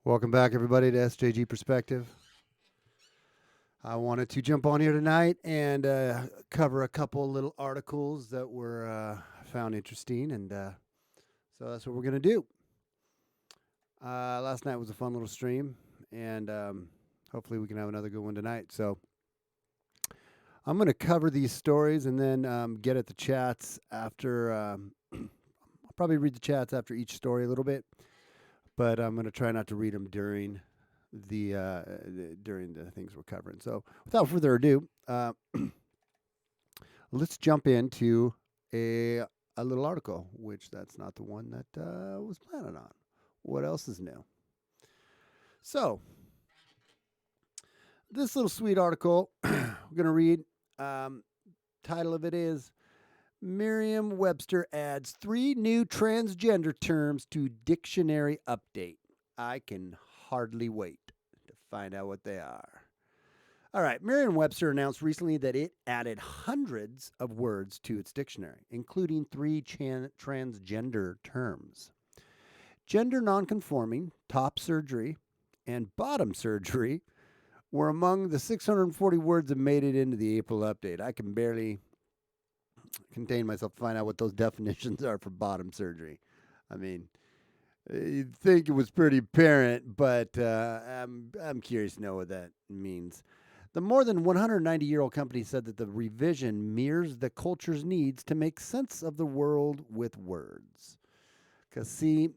Welcome back, everybody, to SJG Perspective. I wanted to jump on here tonight and cover a couple little articles that were found interesting, and so that's what we're going to do. Last night was a fun little stream, and hopefully we can have another good one tonight. So I'm going to cover these stories and then get at the chats after. I'll probably read the chats after each story a little bit, but I'm going to try not to read them during the things we're covering. So without further ado, let's jump into a little article, which that's not the one that I was planning on. What else is new? So this little sweet article we're going to read. Title of it is Merriam-Webster adds 3 new transgender terms to dictionary update. I can hardly wait to find out what they are. All right, Merriam-Webster announced recently that it added hundreds of words to its dictionary, including 3 transgender terms. Gender nonconforming, top surgery, and bottom surgery were among the 640 words that made it into the April update. I can barely contain myself to find out what those definitions are for bottom surgery. I mean, you'd think it was pretty apparent, but I'm curious to know what that means. The more than 190-year-old company said that the revision mirrors the culture's needs to make sense of the world with words. Because, see,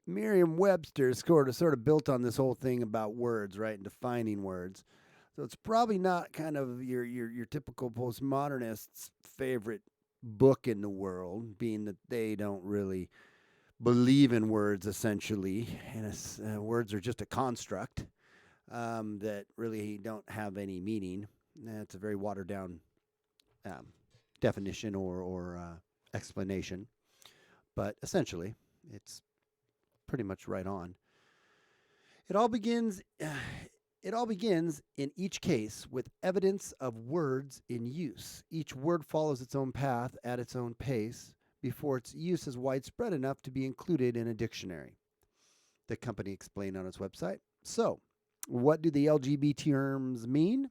Merriam-Webster sort of built on this whole thing about words, right, and defining words. So it's probably not kind of your typical postmodernist's favorite book in the world, being that they don't really believe in words, essentially, and words are just a construct that really don't have any meaning. It's a very watered down definition or explanation, but essentially, it's pretty much right on. It all begins in each case with evidence of words in use. Each word follows its own path at its own pace before its use is widespread enough to be included in a dictionary, the company explained on its website. So, what do the LGBT terms mean?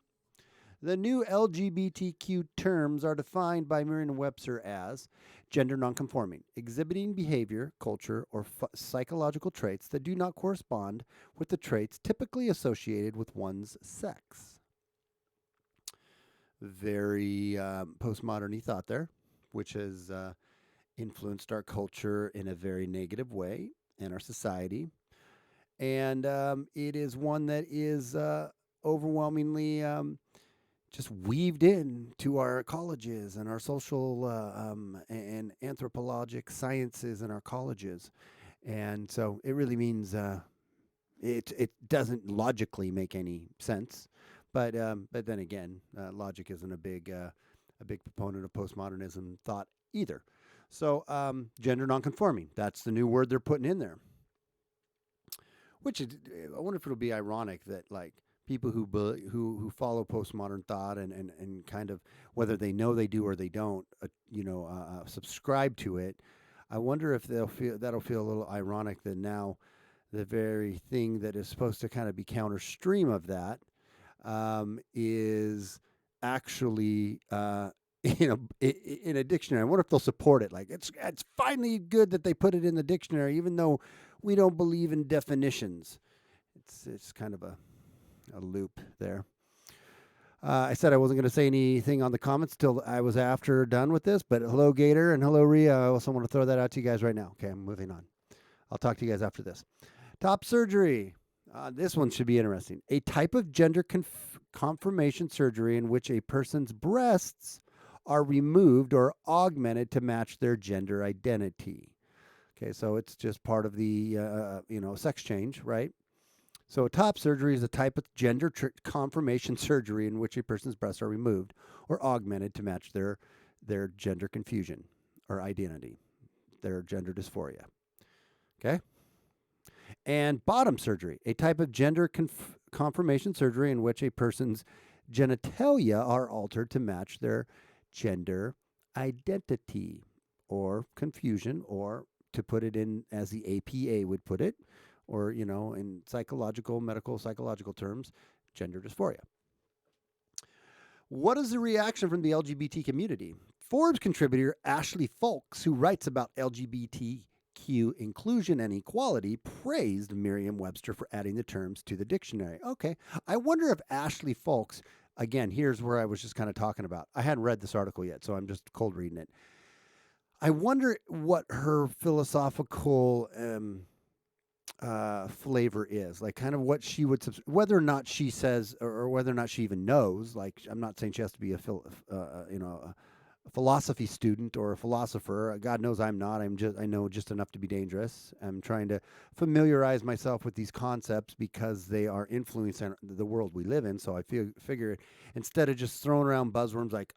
The new LGBTQ terms are defined by Merriam-Webster as gender nonconforming, exhibiting behavior, culture, or psychological traits that do not correspond with the traits typically associated with one's sex. Very postmodern-y thought there, which has influenced our culture in a very negative way and our society. And it is one that is overwhelmingly just weaved in to our colleges and our social and anthropologic sciences in our colleges. And so it really means it doesn't logically make any sense. But then again, logic isn't a big proponent of postmodernism thought either. So gender nonconforming, that's the new word they're putting in there. Which is, I wonder if it'll be ironic that like people who follow postmodern thought and kind of whether they know they do or they don't, subscribe to it. I wonder if that'll feel a little ironic that now the very thing that is supposed to kind of be counterstream of that is actually in a dictionary. I wonder if they'll support it. Like it's finally good that they put it in the dictionary, even though we don't believe in definitions. It's kind of a loop there. I said I wasn't going to say anything on the comments till I was done with this, but hello Gator and hello Rhea. I also want to throw that out to you guys right now. Okay, I'm moving on. I'll talk to you guys after this. Top surgery. This one should be interesting. A type of gender confirmation surgery in which a person's breasts are removed or augmented to match their gender identity. Okay, so it's just part of the sex change, right? So top surgery is a type of gender confirmation surgery in which a person's breasts are removed or augmented to match their gender confusion or identity, their gender dysphoria. Okay? And bottom surgery, a type of gender confirmation surgery in which a person's genitalia are altered to match their gender identity or confusion, or to put it in as the APA would put it, or, in medical psychological terms, gender dysphoria. What is the reaction from the LGBT community? Forbes contributor Ashley Folks, who writes about LGBTQ inclusion and equality, praised Merriam-Webster for adding the terms to the dictionary. Okay, I wonder if Ashley Folks, again, here's where I was just kind of talking about. I hadn't read this article yet, so I'm just cold reading it. I wonder what her philosophical flavor is, like kind of what she would, whether or not she says, or whether or not she even knows. Like, I'm not saying she has to be a philosophy student or a philosopher. God knows I'm not. I know just enough to be dangerous. I'm trying to familiarize myself with these concepts because they are influencing the world we live in. So I figure instead of just throwing around buzzwords like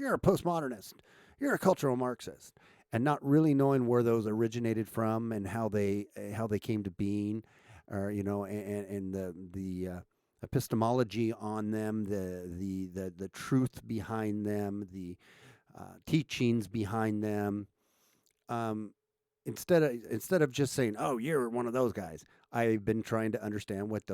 you're a postmodernist, you're a cultural Marxist, and not really knowing where those originated from and how they came to being, or and the epistemology on them, the truth behind them, the teachings behind them. Instead of just saying, "Oh, you're one of those guys," I've been trying to understand what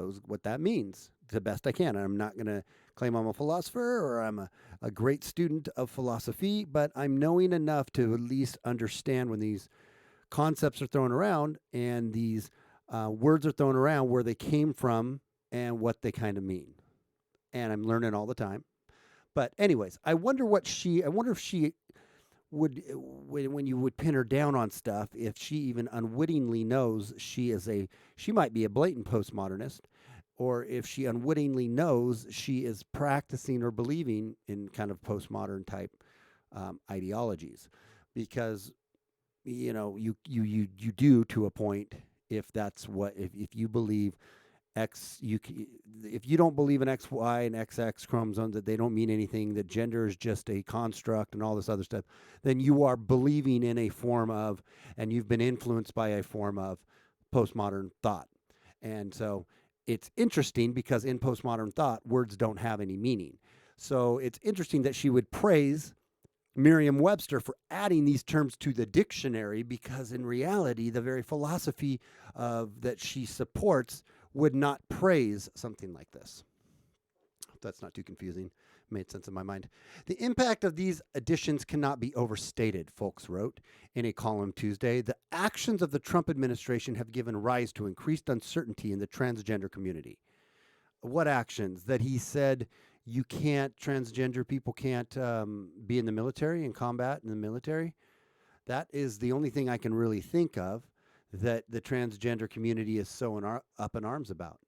that means the best I can. I'm not going to claim I'm a philosopher or I'm a great student of philosophy, but I'm knowing enough to at least understand when these concepts are thrown around and these words are thrown around, where they came from and what they kind of mean. And I'm learning all the time. But anyways, I wonder if she would, when you would pin her down on stuff, if she even unwittingly knows she might be a blatant postmodernist, or if she unwittingly knows she is practicing or believing in kind of postmodern type ideologies, because you do to a point, if that's what if you believe X, if you don't believe in X, Y, and XX chromosomes, that they don't mean anything, that gender is just a construct and all this other stuff, then you are believing in a form of, and you've been influenced by a form of postmodern thought. And so it's interesting because in postmodern thought, words don't have any meaning. So it's interesting that she would praise Merriam-Webster for adding these terms to the dictionary, because in reality, the very philosophy that she supports would not praise something like this. That's not too confusing. Made sense in my mind. The impact of these additions cannot be overstated, Folks wrote in a column Tuesday. The actions of the Trump administration have given rise to increased uncertainty in the transgender community. What actions? That he said transgender people can't be in the military and combat in the military? That is the only thing I can really think of that the transgender community is so up in arms about,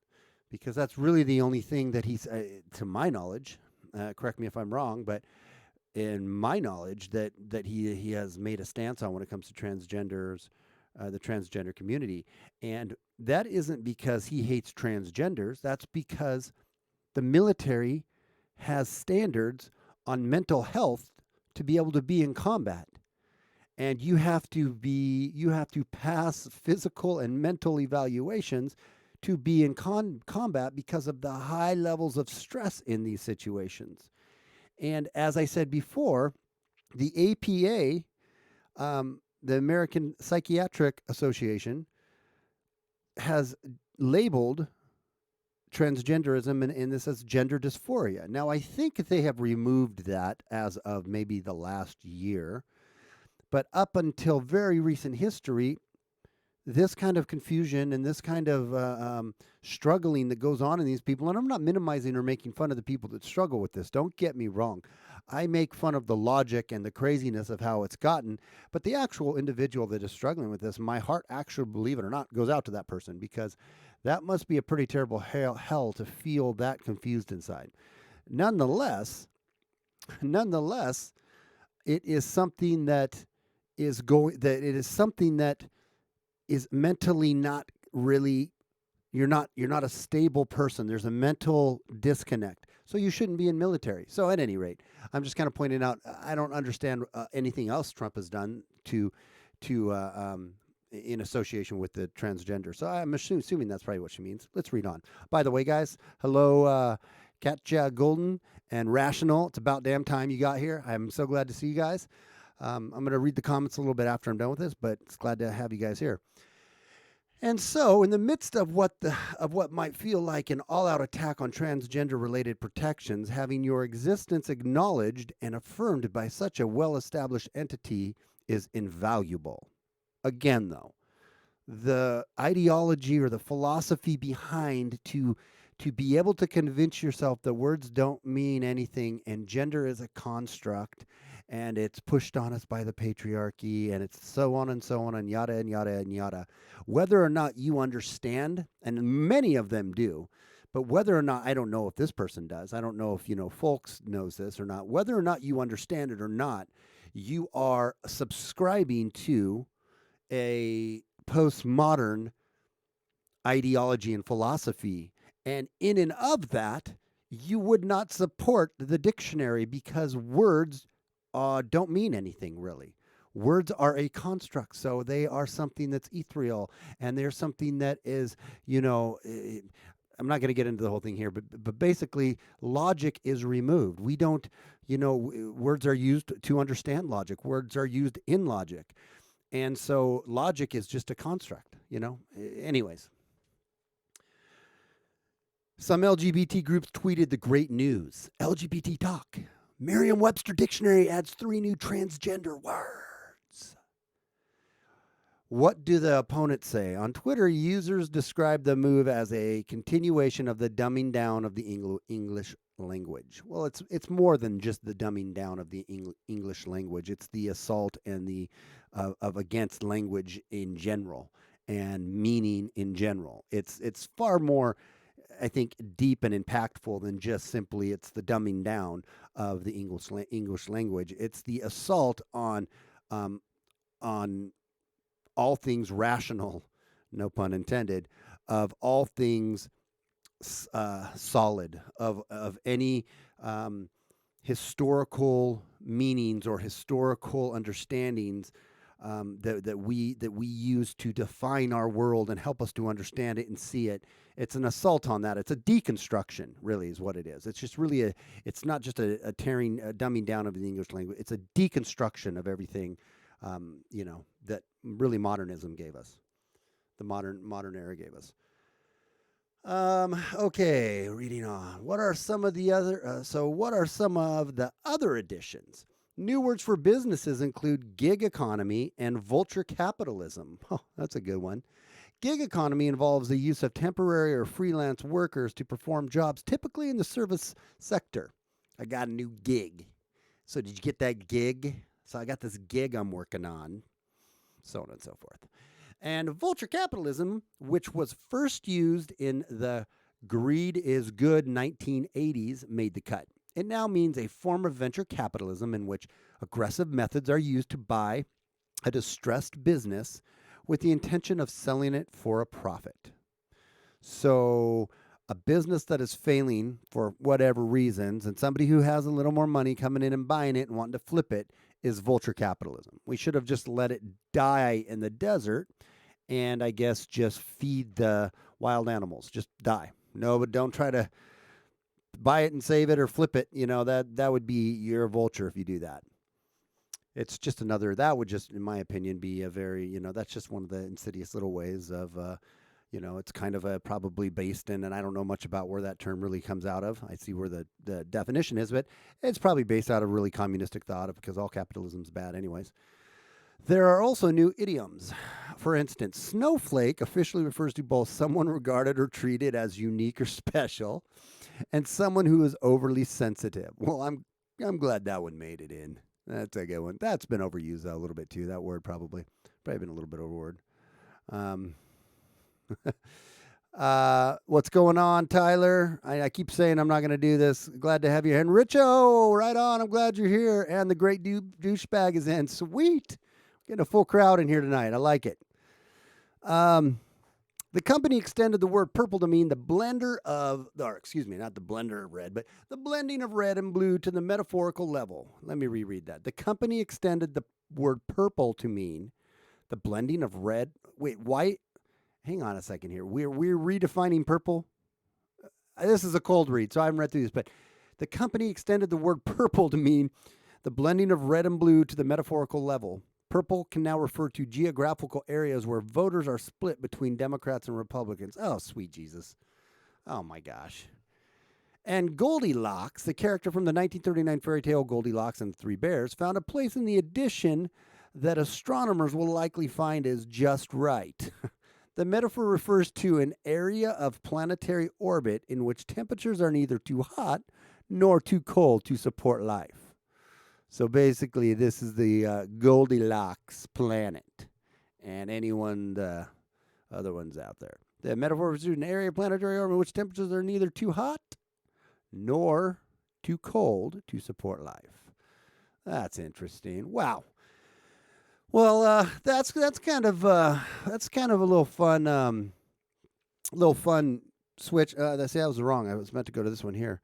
because that's really the only thing that he's, to my knowledge, correct me if I'm wrong, but in my knowledge, that he has made a stance on when it comes to transgenders, the transgender community. And that isn't because he hates transgenders. That's because the military has standards on mental health to be able to be in combat. And you have to pass physical and mental evaluations to be in combat because of the high levels of stress in these situations. And as I said before, the APA, the American Psychiatric Association, has labeled transgenderism and this as gender dysphoria. Now, I think they have removed that as of maybe the last year. But up until very recent history, this kind of confusion and this kind of struggling that goes on in these people, and I'm not minimizing or making fun of the people that struggle with this. Don't get me wrong. I make fun of the logic and the craziness of how it's gotten, but the actual individual that is struggling with this, my heart actually, believe it or not, goes out to that person, because that must be a pretty terrible hell to feel that confused inside. Nonetheless, it is something that is mentally not really, you're not a stable person. There's a mental disconnect. So you shouldn't be in military. So at any rate, I'm just kind of pointing out, I don't understand anything else Trump has done to in association with the transgender. So I'm assuming that's probably what she means. Let's read on. By the way, guys, hello, Katja Golden and Rational. It's about damn time you got here. I'm so glad to see you guys. I'm going to read the comments a little bit after I'm done with this, but it's glad to have you guys here. And so, in the midst of what might feel like an all-out attack on transgender-related protections, having your existence acknowledged and affirmed by such a well-established entity is invaluable. Again, though, the ideology or the philosophy behind to be able to convince yourself that words don't mean anything and gender is a construct and it's pushed on us by the patriarchy and it's so on and yada and yada and yada. Whether or not you understand, and many of them do, but whether or not, I don't know if this person does, I don't know if, Folks knows this or not, whether or not you understand it or not, you are subscribing to a postmodern ideology and philosophy. And in and of that, you would not support the dictionary because words don't mean anything really. Words are a construct, so they are something that's ethereal, and they're something that is, I'm not going to get into the whole thing here, but basically, logic is removed. We don't, words are used to understand logic. Words are used in logic. And so logic is just a construct, Anyways. Some LGBT groups tweeted the great news. LGBT talk. Merriam-Webster dictionary adds 3 new transgender words. What do the opponents say? On Twitter, users describe the move as a continuation of the dumbing down of the English language. Well, it's more than just the dumbing down of the English language. It's the assault and the of against language in general and meaning in general. It's far more, I think, deep and impactful than just simply it's the dumbing down of the English language. It's the assault on all things rational, no pun intended, of all things solid, of any historical meanings or historical understandings that we use to define our world and help us to understand it and see it. It's an assault on that. It's a deconstruction, really, is what it is. It's just really it's not just a dumbing down of the English language. It's a deconstruction of everything, that really modernism gave us, the modern era gave us. Okay, reading on. What are some of the other additions? New words for businesses include gig economy and vulture capitalism. Oh, that's a good one. Gig economy involves the use of temporary or freelance workers to perform jobs typically in the service sector. I got a new gig. So did you get that gig? So I got this gig I'm working on. So on and so forth. And vulture capitalism, which was first used in the Greed is Good 1980s, made the cut. It now means a form of venture capitalism in which aggressive methods are used to buy a distressed business with the intention of selling it for a profit. So a business that is failing for whatever reasons, and somebody who has a little more money coming in and buying it and wanting to flip it, is vulture capitalism. We should have just let it die in the desert and I guess just feed the wild animals. Just die. No, but don't try to buy it and save it or flip it. That would be, you're a vulture if you do that. It's just that would just, in my opinion, be a very, that's just one of the insidious little ways of, it's kind of probably based in, and I don't know much about where that term really comes out of. I see where the definition is, but it's probably based out of really communistic thought because all capitalism's bad anyways. There are also new idioms. For instance, snowflake officially refers to both someone regarded or treated as unique or special and someone who is overly sensitive. Well, I'm glad that one made it in. That's a good one. That's been overused a little bit too. That word probably been a little bit overword. What's going on, Tyler? I keep saying I'm not going to do this. Glad to have you here. And Richo, right on. I'm glad you're here. And the great douchebag is in. Sweet. Getting a full crowd in here tonight. I like it. The company extended the word purple to mean not the blender of red, but the blending of red and blue to the metaphorical level. Let me reread that. The company extended the word purple to mean the blending of red. Wait, white. Hang on a second here. We're redefining purple. This is a cold read, so I haven't read through this, but the company extended the word purple to mean the blending of red and blue to the metaphorical level. Purple can now refer to geographical areas where voters are split between Democrats and Republicans. Oh, sweet Jesus. Oh, my gosh. And Goldilocks, the character from the 1939 fairy tale Goldilocks and the Three Bears, found a place in the edition that astronomers will likely find is just right. The metaphor refers to an area of planetary orbit in which temperatures are neither too hot nor too cold to support life. So basically, this is the Goldilocks planet, and the other ones out there. The metaphor refers to an area of planetary orbit in which temperatures are neither too hot nor too cold to support life. That's interesting. Wow. Well, that's kind of a little fun switch. I was wrong. I was meant to go to this one here.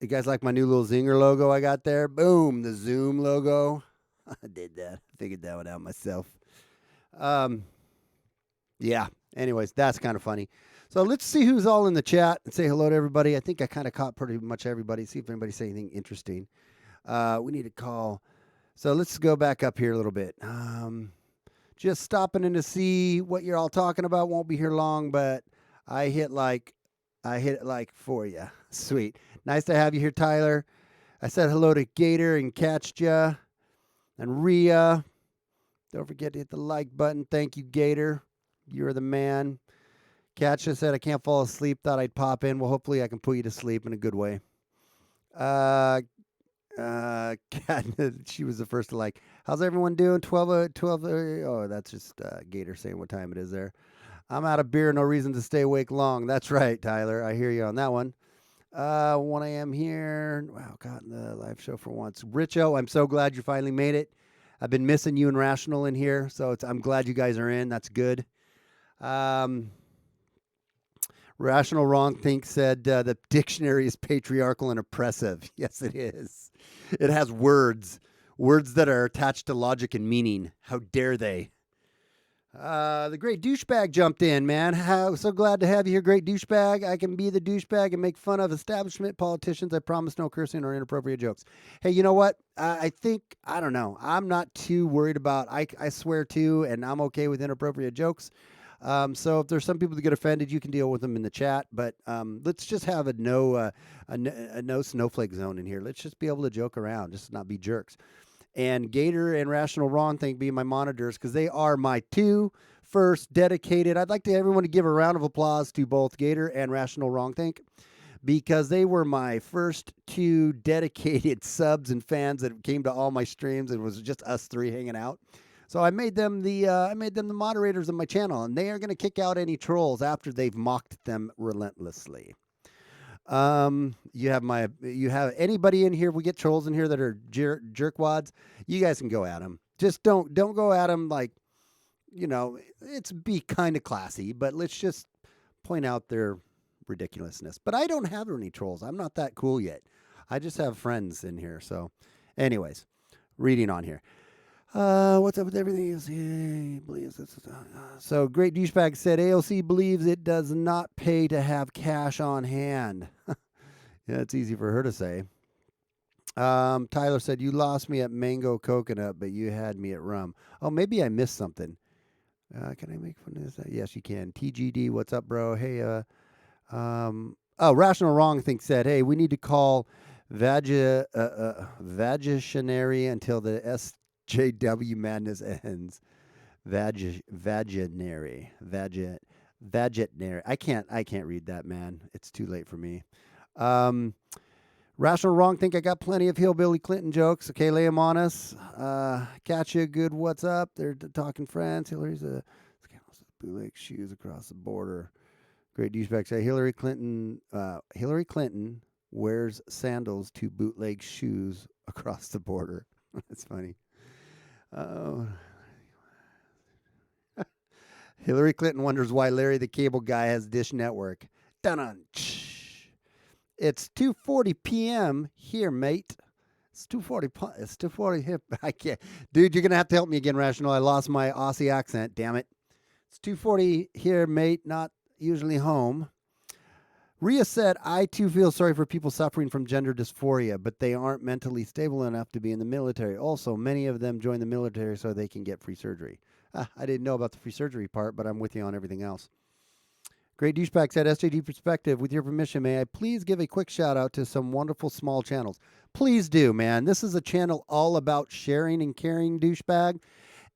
You guys like my new little zinger logo I got there? Boom, the Zoom logo. I did that. Figured that one out myself. Yeah. Anyways, that's kind of funny. So let's see who's all in the chat and say hello to everybody. I think I kind of caught pretty much everybody. See if anybody say anything interesting. We need to call. So let's go back up here a little bit. Just stopping in to see what you're all talking about. Won't be here long, but I hit it like for you. Sweet. Nice to have you here, Tyler. I said hello to Gator and Catchja and Rhea. Don't forget to hit the like button. Thank you, Gator. You're the man. Catchja said, I can't fall asleep. Thought I'd pop in. Well, hopefully I can put you to sleep in a good way. Kat, she was the first to like, how's everyone doing? 12. Oh, that's just Gator saying what time it is there. I'm out of beer. No reason to stay awake long. That's right, Tyler. I hear you on that one. 1 a.m. here. Wow, got in the live show for once. Richo, I'm so glad you finally made it. I've been missing you and Rational in here, so I'm glad you guys are in. That's good. Rational Wrong Think said the dictionary is patriarchal and oppressive. Yes, it is. It has words that are attached to logic and meaning. How dare they? The great douchebag jumped in, man. So glad to have you here, great douchebag. I can be the douchebag and make fun of establishment politicians. I promise no cursing or inappropriate jokes. Hey, you know what? I don't know. I'm not too worried about, I swear to, and I'm okay with inappropriate jokes. So if there's some people that get offended, you can deal with them in the chat. But let's just have a no snowflake zone in here. Let's just be able to joke around, just not be jerks. And Gator and Rational Wrong Think be my monitors because they are my two first dedicated. I'd like everyone to give a round of applause to both Gator and Rational Wrong Think because they were my first two dedicated subs and fans that came to all my streams. It was just us three hanging out. So I made them the moderators of my channel, and they are going to kick out any trolls after they've mocked them relentlessly. You have anybody in here? If we get trolls in here that are jerkwads, you guys can go at them. Just don't go at them like, it's be kind of classy, but let's just point out their ridiculousness. But I don't have any trolls. I'm not that cool yet. I just have friends in here. So anyways, reading on here. What's up with everything? So Great Douchebag said AOC believes it does not pay to have cash on hand. Yeah, it's easy for her to say. Tyler said, you lost me at mango coconut, but you had me at rum. Oh, maybe I missed something. Can I make fun of this? Yes, you can. TGD, what's up, bro? Hey, Rational Wrong Think said, hey, we need to call vaginary until the SJW madness ends. Vaginary. I can't read that, man. It's too late for me. Rational Wrong Think I got plenty of Hillbilly Clinton jokes. Okay, lay them on us. Catch you, good. What's up? They're talking friends. Hillary's a bootleg shoes across the border. Great douchebag say Hillary Clinton wears sandals to bootleg shoes across the border. That's funny. Hillary Clinton wonders why Larry the Cable Guy has Dish Network. Dun-dun. It's 2:40 p.m. here, mate. It's 2:40 here. I can't. Dude, you're going to have to help me again, Rational. I lost my Aussie accent, damn it. It's 2:40 here, mate. Not usually home. Rhea said, I too feel sorry for people suffering from gender dysphoria, but they aren't mentally stable enough to be in the military. Also, many of them join the military so they can get free surgery. I didn't know about the free surgery part, but I'm with you on everything else. Great Douchebag said, SJG Perspective, with your permission, may I please give a quick shout out to some wonderful small channels? Please do, man. This is a channel all about sharing and caring, Douchebag.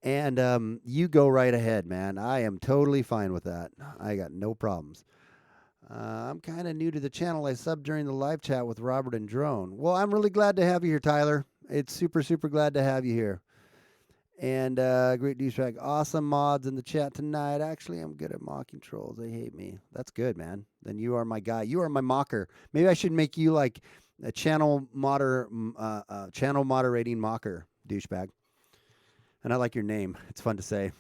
And you go right ahead, man. I am totally fine with that. I got no problems. I'm kind of new to the channel. I subbed during the live chat with Robert and Drone. Well, I'm really glad to have you here, Tyler. It's super, super glad to have you here. And Great Douchebag, awesome mods in the chat tonight. Actually, I'm good at mocking trolls. They hate me. That's good, man. Then you are my guy. You are my mocker. Maybe I should make you like a channel moderating mocker, Douchebag. And I like your name. It's fun to say.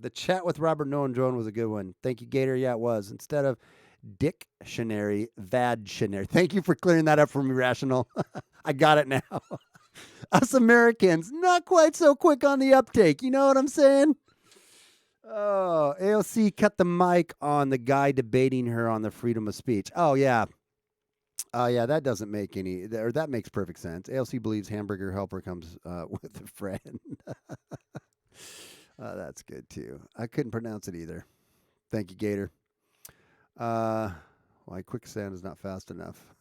The chat with Robert Noah and Drone was a good one. Thank you, Gator. Yeah, it was. Instead of dictionary, vadtionary. Thank you for clearing that up for me, Rational. I got it now. Us Americans, not quite so quick on the uptake. You know what I'm saying? Oh, AOC cut the mic on the guy debating her on the freedom of speech. Oh, yeah. Yeah, that doesn't make any, or that makes perfect sense. AOC believes hamburger helper comes with a friend. That's good, too. I couldn't pronounce it either. Thank you, Gator. My quicksand is not fast enough.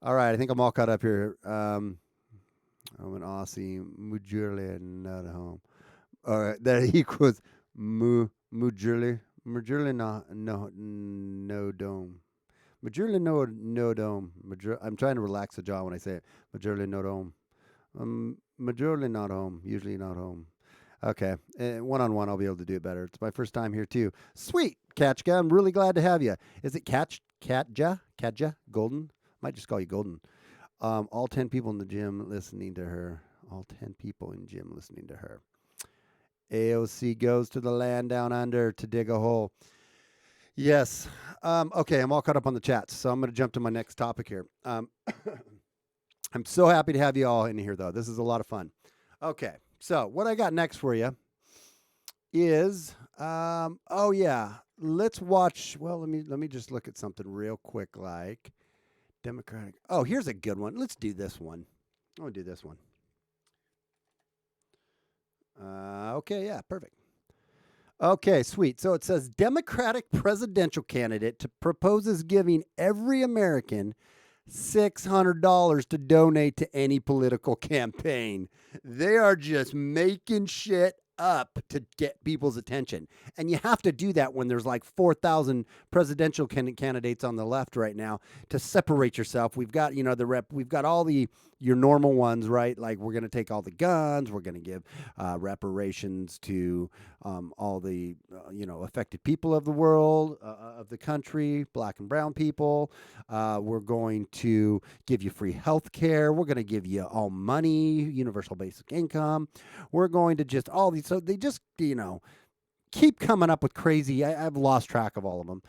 All right, I think I'm all caught up here. I'm an Aussie. Mujurli not at home. All right, that equals Mujurli. Mujurli no dome. Mujurli no dome. I'm trying to relax the jaw when I say it. Mujurli no dome. Majorly not home. Usually not home. Okay. One-on-one, I'll be able to do it better. It's my first time here, too. Sweet, Katja. I'm really glad to have you. Is it Katja? Golden? Might just call you Golden. All 10 people in the gym listening to her. All 10 people in gym listening to her. AOC goes to the land down under to dig a hole. Yes. Okay, I'm all caught up on the chats, so I'm going to jump to my next topic here. I'm so happy to have you all in here, though. This is a lot of fun. Okay, so what I got next for you is, oh yeah, let's watch. Well, let me just look at something real quick, like Democratic. Oh, here's a good one. Let's do this one. I'm gonna do this one. Okay, yeah, perfect. Okay, sweet. So it says Democratic presidential candidate proposes giving every American $600 to donate to any political campaign. They are just making shit up to get people's attention. And you have to do that when there's like 4,000 presidential candidates on the left right now to separate yourself. We've got, we've got all your normal ones, right? Like we're going to take all the guns. We're going to give reparations to all the, affected people of the world, of the country, black and brown people. We're going to give you free health care. We're going to give you all money, universal basic income. We're going to just all these. So they just, keep coming up with crazy. I've lost track of all of them.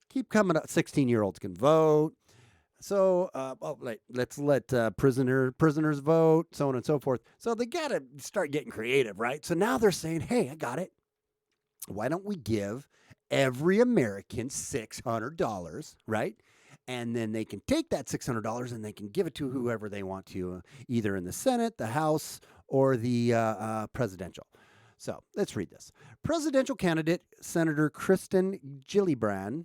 Keep coming up. 16-year-olds can vote. So let's let prisoners vote, so on and so forth. So they got to start getting creative, right? So now they're saying, hey, I got it. Why don't we give every American $600, right? And then they can take that $600 and they can give it to whoever they want to, either in the Senate, the House, or the presidential. So let's read this. Presidential candidate Senator Kristen Gillibrand,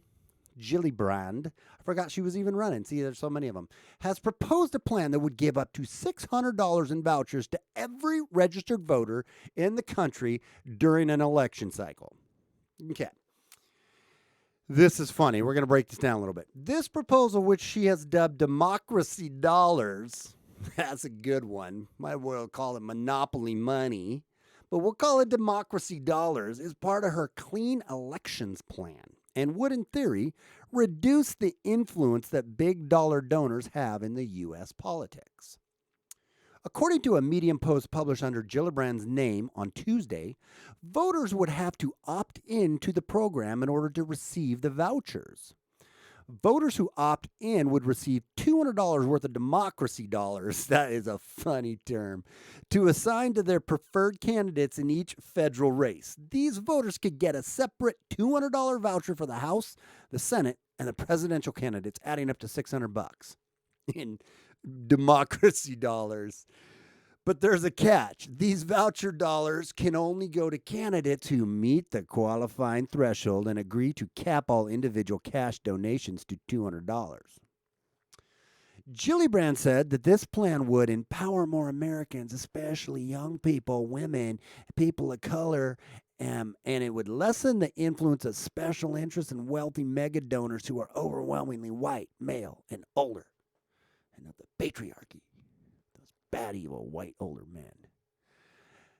I forgot she was even running. See, there's so many of them, has proposed a plan that would give up to $600 in vouchers to every registered voter in the country during an election cycle. Okay. This is funny. We're going to break this down a little bit. This proposal, which she has dubbed Democracy Dollars, that's a good one. Might well call it Monopoly Money, but we'll call it Democracy Dollars, is part of her Clean Elections plan and would, in theory, reduce the influence that big dollar donors have in the U.S. politics. According to a Medium post published under Gillibrand's name on Tuesday, voters would have to opt in to the program in order to receive the vouchers. Voters who opt in would receive $200 worth of democracy dollars, that is a funny term, to assign to their preferred candidates in each federal race. These voters could get a separate $200 voucher for the House, the Senate, and the presidential candidates, adding up to $600 in democracy dollars. But there's a catch. These voucher dollars can only go to candidates who meet the qualifying threshold and agree to cap all individual cash donations to $200. Gillibrand said that this plan would empower more Americans, especially young people, women, people of color, and it would lessen the influence of special interests and wealthy mega donors who are overwhelmingly white, male, and older, and of the patriarchy. Bad, evil, white, older men.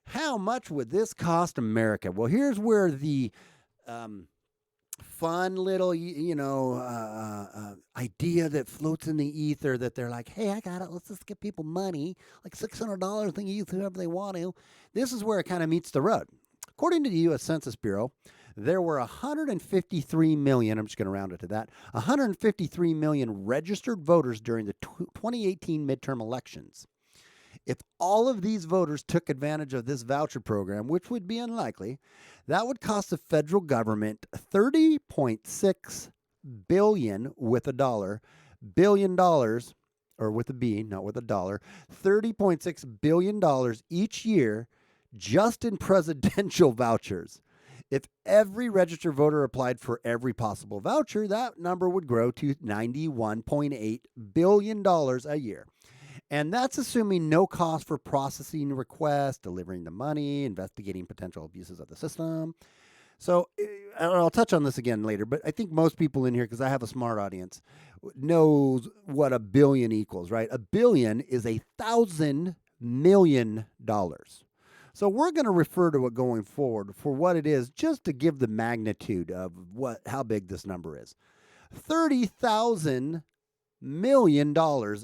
How much would this cost America? Well, here's where the fun little, idea that floats in the ether that they're like, hey, I got it. Let's just give people money, like $600. They can use whoever they want to. This is where it kind of meets the road. According to the U.S. Census Bureau, there were 153 million, I'm just going to round it to that, 153 million registered voters during the 2018 midterm elections. If all of these voters took advantage of this voucher program, which would be unlikely, that would cost the federal government $30.6 billion with a dollar, billion dollars, or with a B, not with a dollar, $30.6 billion each year just in presidential vouchers. If every registered voter applied for every possible voucher, that number would grow to $91.8 billion a year. And that's assuming no cost for processing requests, delivering the money, investigating potential abuses of the system. So I'll touch on this again later, but I think most people in here, because I have a smart audience, knows what a billion equals, right? A billion is $1,000 million. So we're going to refer to it going forward for what it is, just to give the magnitude of how big this number is. $30,000 million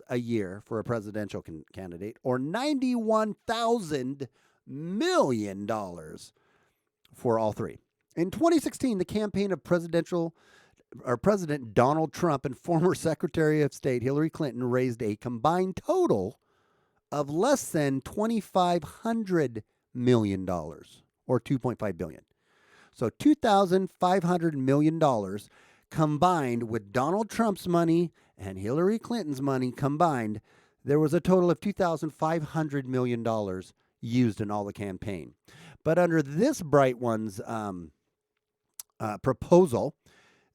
a year for a presidential candidate, or $91,000 million for all three. In 2016, the campaign of President Donald Trump and former Secretary of State Hillary Clinton raised a combined total of less than $2,500 million, or $2.5 billion. So $2,500 million combined with Donald Trump's money and Hillary Clinton's money combined, there was a total of $2,500 million used in all the campaign. But under this bright one's proposal,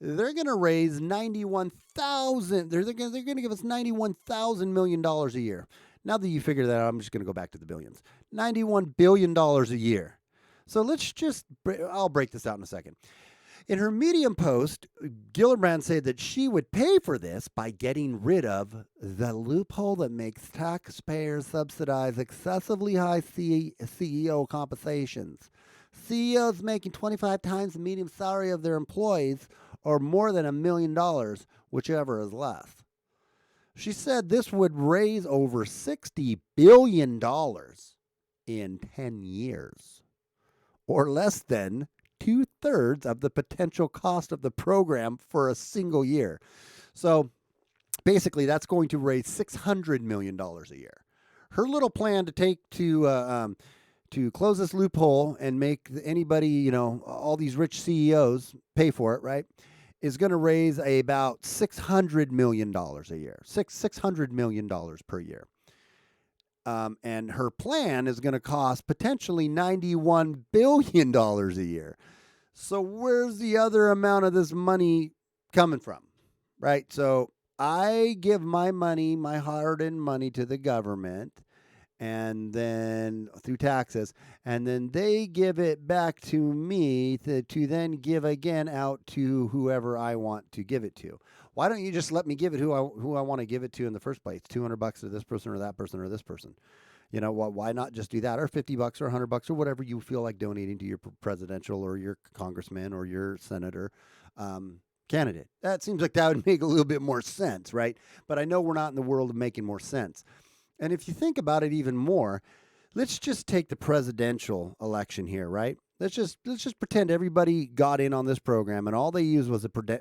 they're going to raise $91,000. They're going to give us $91,000 million a year. Now that you figure that out, I'm just going to go back to the billions. $91 billion a year. So I'll break this out in a second. In her Medium post, Gillibrand said that she would pay for this by getting rid of the loophole that makes taxpayers subsidize excessively high CEO compensations. CEOs making 25 times the median salary of their employees, or more than $1 million, whichever is less. She said this would raise over $60 billion in 10 years, or less than 2/3 of the potential cost of the program for a single year. So basically, that's going to raise $600 million a year. Her little plan to close this loophole and make anybody, all these rich CEOs pay for it, right, is going to raise about $600 million a year, $600 million per year. And her plan is going to cost potentially $91 billion a year. So where's the other amount of this money coming from, right? So I give my money, my hard-earned money, to the government, and then through taxes, and then they give it back to me to then give again out to whoever I want to give it to. Why don't you just let me give it who I want to give it to in the first place? $200 to this person or that person or this person. Why not just do that, or $50 or $100 or whatever you feel like donating to your presidential or your congressman or your senator candidate? That seems like that would make a little bit more sense, right? But I know we're not in the world of making more sense. And if you think about it even more, let's just take the presidential election here, right? Let's just pretend everybody got in on this program, and all they used was the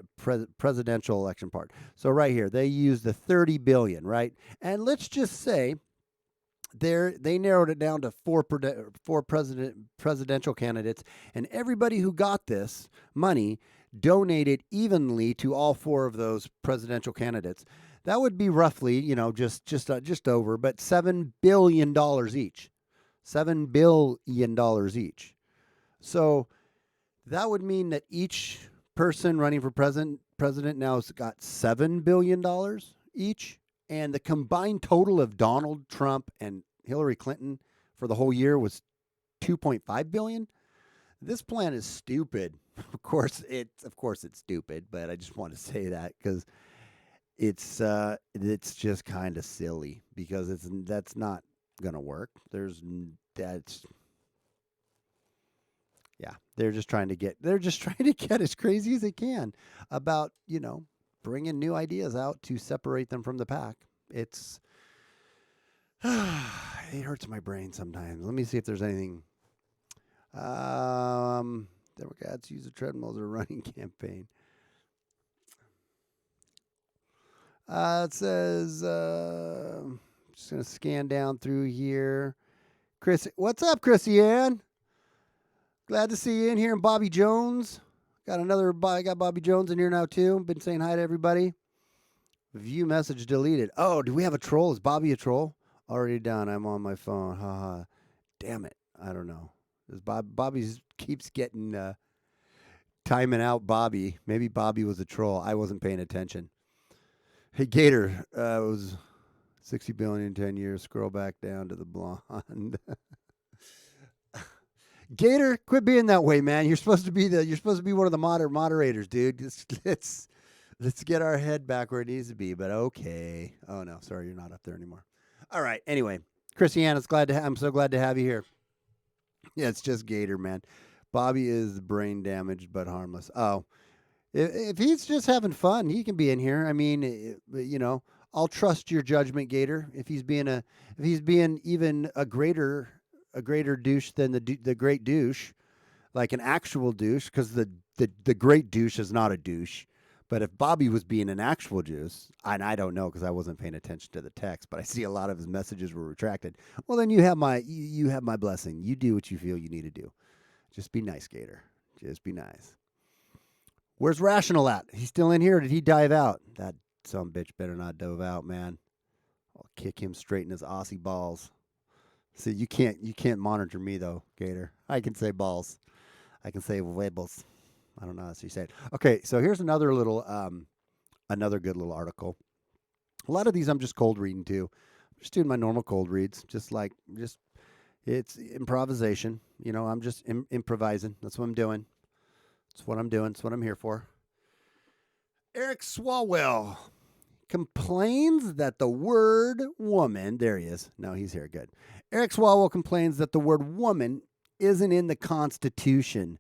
presidential election part. So right here, they used the $30 billion, right? And let's just say they narrowed it down to four presidential candidates, and everybody who got this money donated evenly to all four of those presidential candidates. That would be roughly, just over, but $7 billion each. $7 billion each. So that would mean that each person running for president now has got $7 billion each. And the combined total of Donald Trump and Hillary Clinton for the whole year was $2.5 billion. This plan is stupid. Of course it's stupid, but I just want to say that because it's just kind of silly because that's not going to work. They're just trying to get as crazy as they can about, bringing new ideas out to separate them from the pack. It hurts my brain sometimes. Let me see if there's anything. Democrats use the treadmill as a running campaign. It says, just going to scan down through here. Chris, what's up, Chrissy Ann? Glad to see you in here. And Bobby Jones. I got Bobby Jones in here now, too. Been saying hi to everybody. View message deleted. Oh, do we have a troll? Is Bobby a troll? Already done. I'm on my phone. Haha. Damn it. I don't know. Bobby keeps getting timing out Bobby. Maybe Bobby was a troll. I wasn't paying attention. Hey, Gator. It was 60 billion in 10 years. Scroll back down to the blonde. Gator, quit being that way, man. You're supposed to be one of the moderators, dude. Let's get our head back where it needs to be. But okay. Oh no, sorry, you're not up there anymore. All right. Anyway, Christiane, I'm so glad to have you here. Yeah, it's just Gator, man. Bobby is brain damaged but harmless. Oh, if he's just having fun, he can be in here. I mean, I'll trust your judgment, Gator. If he's being even a greater douche than the great douche, like an actual douche, because the great douche is not a douche. But if Bobby was being an actual douche, and I don't know because I wasn't paying attention to the text, but I see a lot of his messages were retracted. Well, then you have my blessing. You do what you feel you need to do. Just be nice, Gator. Just be nice. Where's Rational at? He's still in here, or did he dive out? That some bitch better not dove out, man. I'll kick him straight in his Aussie balls. See, you can't monitor me though, Gator. I can say balls. I can say webbles. I don't know how to say it. Okay, so here's another good little article. A lot of these I'm just cold reading too. I'm just doing my normal cold reads, just it's improvisation. I'm just improvising. That's what I'm doing. That's what I'm doing. That's what I'm here for. Eric Swalwell complains that the word woman, there he is. No, he's here. Good. Eric Swalwell complains that the word woman isn't in the Constitution,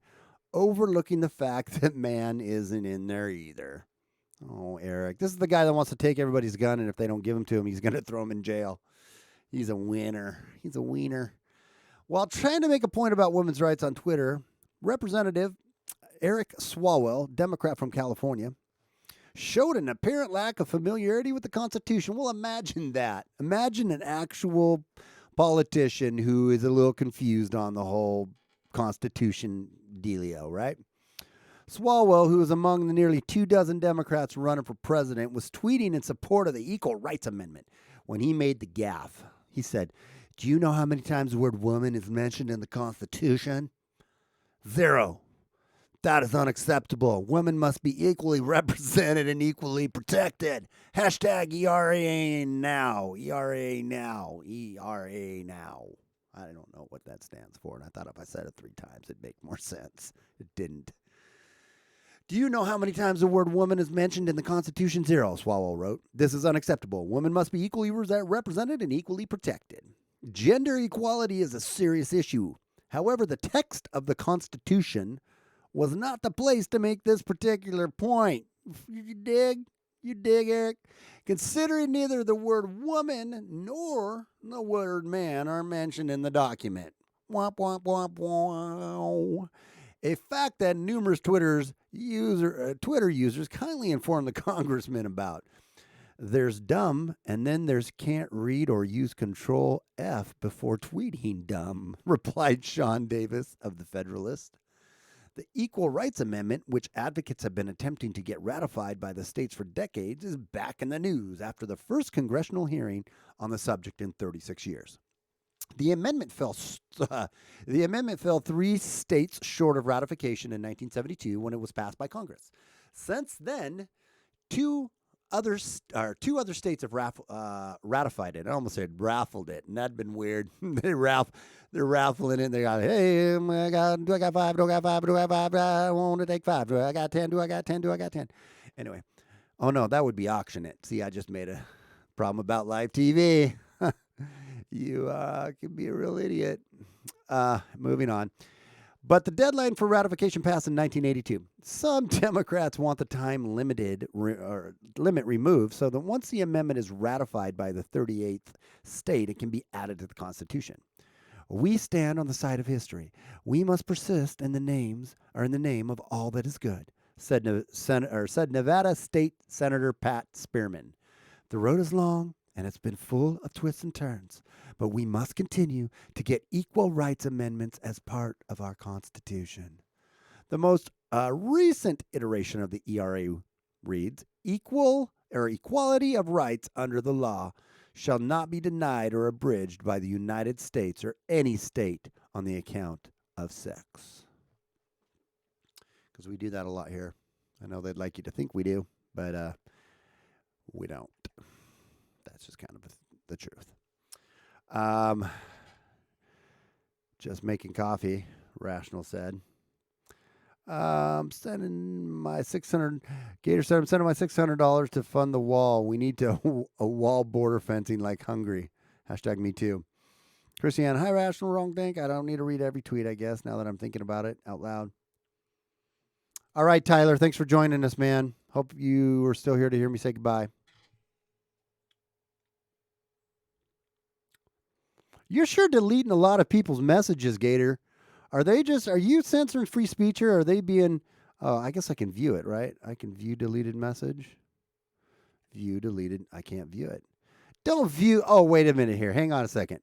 overlooking the fact that man isn't in there either. Oh, Eric. This is the guy that wants to take everybody's gun, and if they don't give him to him, he's going to throw him in jail. He's a winner. He's a wiener. While trying to make a point about women's rights on Twitter, Representative Eric Swalwell, Democrat from California, showed an apparent lack of familiarity with the Constitution. Well, imagine that. Imagine an actual politician who is a little confused on the whole Constitution dealio, right? Swalwell, who is among the nearly 24 Democrats running for president, was tweeting in support of the Equal Rights Amendment when he made the gaffe. He said, "Do you know how many times the word woman is mentioned in the Constitution? 0. That is unacceptable. Women must be equally represented and equally protected. Hashtag ERA now. ERA now. ERA now." I don't know what that stands for, and I thought if I said it 3 times, it'd make more sense. It didn't. "Do you know how many times the word woman is mentioned in the Constitution? 0, Swalwell wrote. "This is unacceptable. Women must be equally represented and equally protected. Gender equality is a serious issue. However, the text of the Constitution was not the place to make this particular point." You dig? You dig, Eric? "Considering neither the word woman nor the word man are mentioned in the document." Womp, womp, womp, womp. A fact that numerous Twitter users kindly informed the congressman about. There's dumb, and then there's can't read or use Control F before tweeting dumb, replied Sean Davis of The Federalist. The Equal Rights Amendment, which advocates have been attempting to get ratified by the states for decades, is back in the news after the first congressional hearing on the subject in 36 years. The amendment fell 3 states short of ratification in 1972 when it was passed by Congress. Since then, two other states have ratified it. I almost said raffled it, and that'd been weird. They're raffling it. And they got, hey, do I got 5? Do I got 5? Do I got 5? I want to take 5. Do I got 10? Do I got 10? Do I got 10? Anyway, oh no, that would be auction it. See, I just made a problem about live TV. You can be a real idiot. Moving on. But the deadline for ratification passed in 1982. Some Democrats want the time limit removed so that once the amendment is ratified by the 38th state, it can be added to the Constitution. We stand on the side of history. We must persist in the name of all that is good, said Nevada State Senator Pat Spearman. The road is long and it's been full of twists and turns, but we must continue to get equal rights amendments as part of our Constitution. The most recent iteration of the ERA reads, equality of rights under the law shall not be denied or abridged by the United States or any state on the account of sex. Because we do that a lot here. I know they'd like you to think we do, but we don't. That's just kind of the truth. Just making coffee, Rational said. Sending my Gator said, I'm sending my $600 to fund the wall. We need a wall border fencing like Hungary. Hashtag me too. Christiane, hi, Rational, wrong think. I don't need to read every tweet, I guess, now that I'm thinking about it out loud. All right, Tyler, thanks for joining us, man. Hope you are still here to hear me say goodbye. You're sure deleting a lot of people's messages, Gator. Are you censoring free speech or are they being, I guess I can view it, right? I can view deleted message. View deleted. I can't view it. Don't view. Oh, wait a minute here. Hang on a second.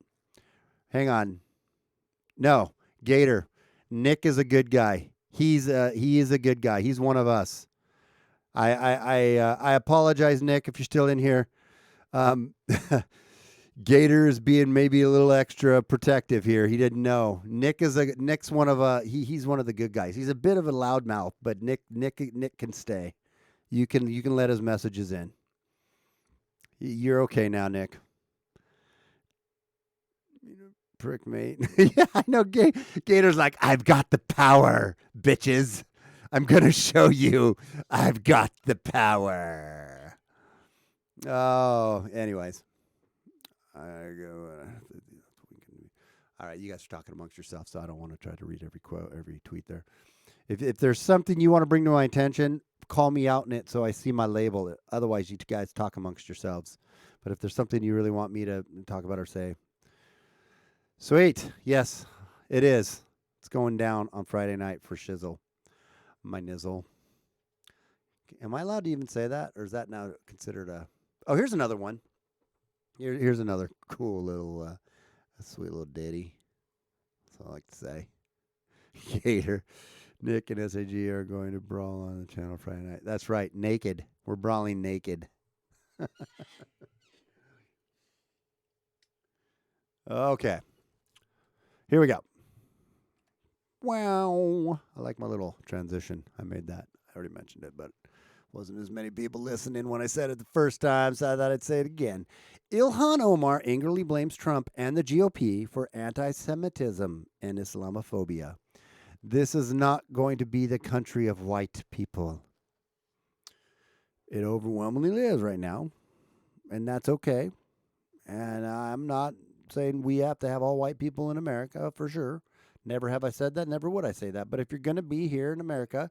Hang on. No, Gator. Nick is a good guy. He is a good guy. He's one of us. I apologize, Nick, if you're still in here. Gator is being maybe a little extra protective here. He didn't know. Nick's one of he's one of the good guys. He's a bit of a loudmouth, but Nick can stay. You can let his messages in. You're okay now, Nick. Prick, mate. Yeah, I know. Gator's like, I've got the power, bitches. I'm gonna show you. I've got the power. Oh, anyways. All right, you guys are talking amongst yourselves, so I don't want to try to read every quote, every tweet there. If there's something you want to bring to my attention, call me out in it so I see my label. Otherwise, you guys talk amongst yourselves. But if there's something you really want me to talk about or say, sweet. Yes, it is. It's going down on Friday night for Shizzle. My nizzle. Am I allowed to even say that? Or is that now considered a... Oh, here's another one. Here's another cool little, sweet little ditty. That's all I like to say. Gator, Nick and SJG are going to brawl on the channel Friday night. That's right, naked. We're brawling naked. Okay. Here we go. Wow. I like my little transition. I made that. I already mentioned it, but wasn't as many people listening when I said it the first time, so I thought I'd say it again. Ilhan Omar angrily blames Trump and the GOP for anti-Semitism and Islamophobia. This is not going to be the country of white people. It overwhelmingly is right now, and that's okay. And I'm not saying we have to have all white people in America, for sure. Never have I said that, never would I say that. But if you're going to be here in America,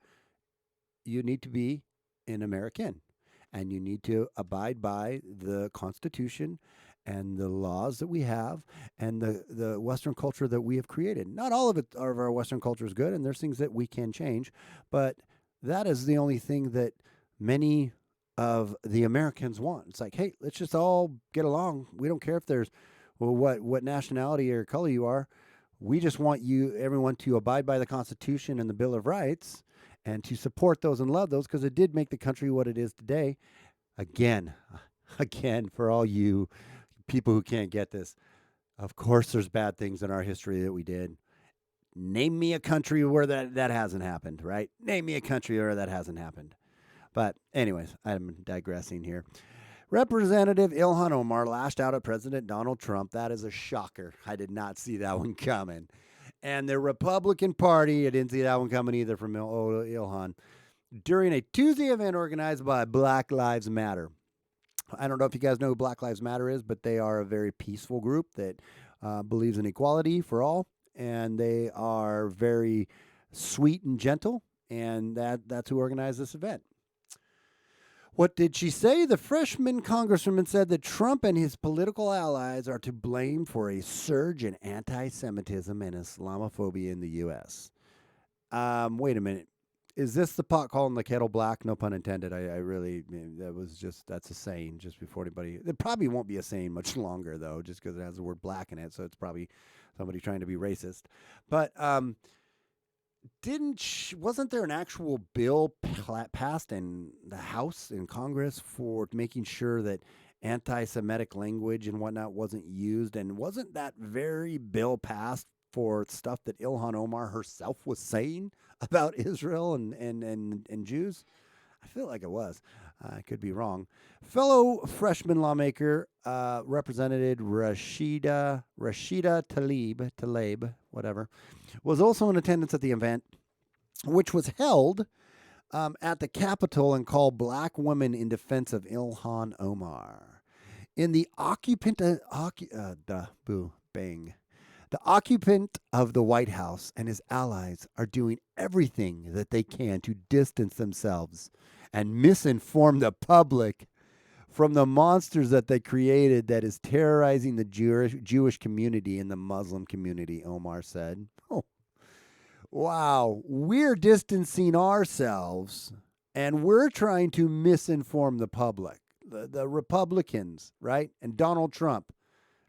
you need to be an American. And you need to abide by the Constitution and the laws that we have and the Western culture that we have created. Not all of it of our Western culture is good, and there's things that we can change, but that is the only thing that many of the Americans want. It's like, hey, let's just all get along. We don't care if there's what nationality or color you are. We just want everyone to abide by the Constitution and the Bill of Rights and to support those and love those because it did make the country what it is today. Again, for all you people who can't get this, of course there's bad things in our history that we did. Name me a country where that hasn't happened, right? Name me a country where that hasn't happened. But anyways, I'm digressing here. Representative Ilhan Omar lashed out at President Donald Trump. That is a shocker. I did not see that one coming. And the Republican Party, I didn't see that one coming either from Ilhan, during a Tuesday event organized by Black Lives Matter. I don't know if you guys know who Black Lives Matter is, but they are a very peaceful group that believes in equality for all, and they are very sweet and gentle, and that's who organized this event. What did she say? The freshman congresswoman said that Trump and his political allies are to blame for a surge in anti-Semitism and Islamophobia in the U.S. Wait a minute. Is this the pot calling the kettle black? No pun intended. I really, that's a saying just before anybody. It probably won't be a saying much longer, though, just because it has the word black in it. So it's probably somebody trying to be racist. But wasn't there an actual bill passed in the House in Congress for making sure that anti-Semitic language and whatnot wasn't used? And wasn't that very bill passed for stuff that Ilhan Omar herself was saying about Israel and Jews? I feel like it was. I could be wrong. Fellow freshman lawmaker, Representative Rashida Tlaib, whatever, was also in attendance at the event, which was held at the Capitol and called Black Women in Defense of Ilhan Omar. In the occupant of the White House and his allies are doing everything that they can to distance themselves and misinform the public from the monsters that they created that is terrorizing the Jewish community and the Muslim community, Omar said. Oh, wow. We're distancing ourselves and we're trying to misinform the public. The Republicans, right? And Donald Trump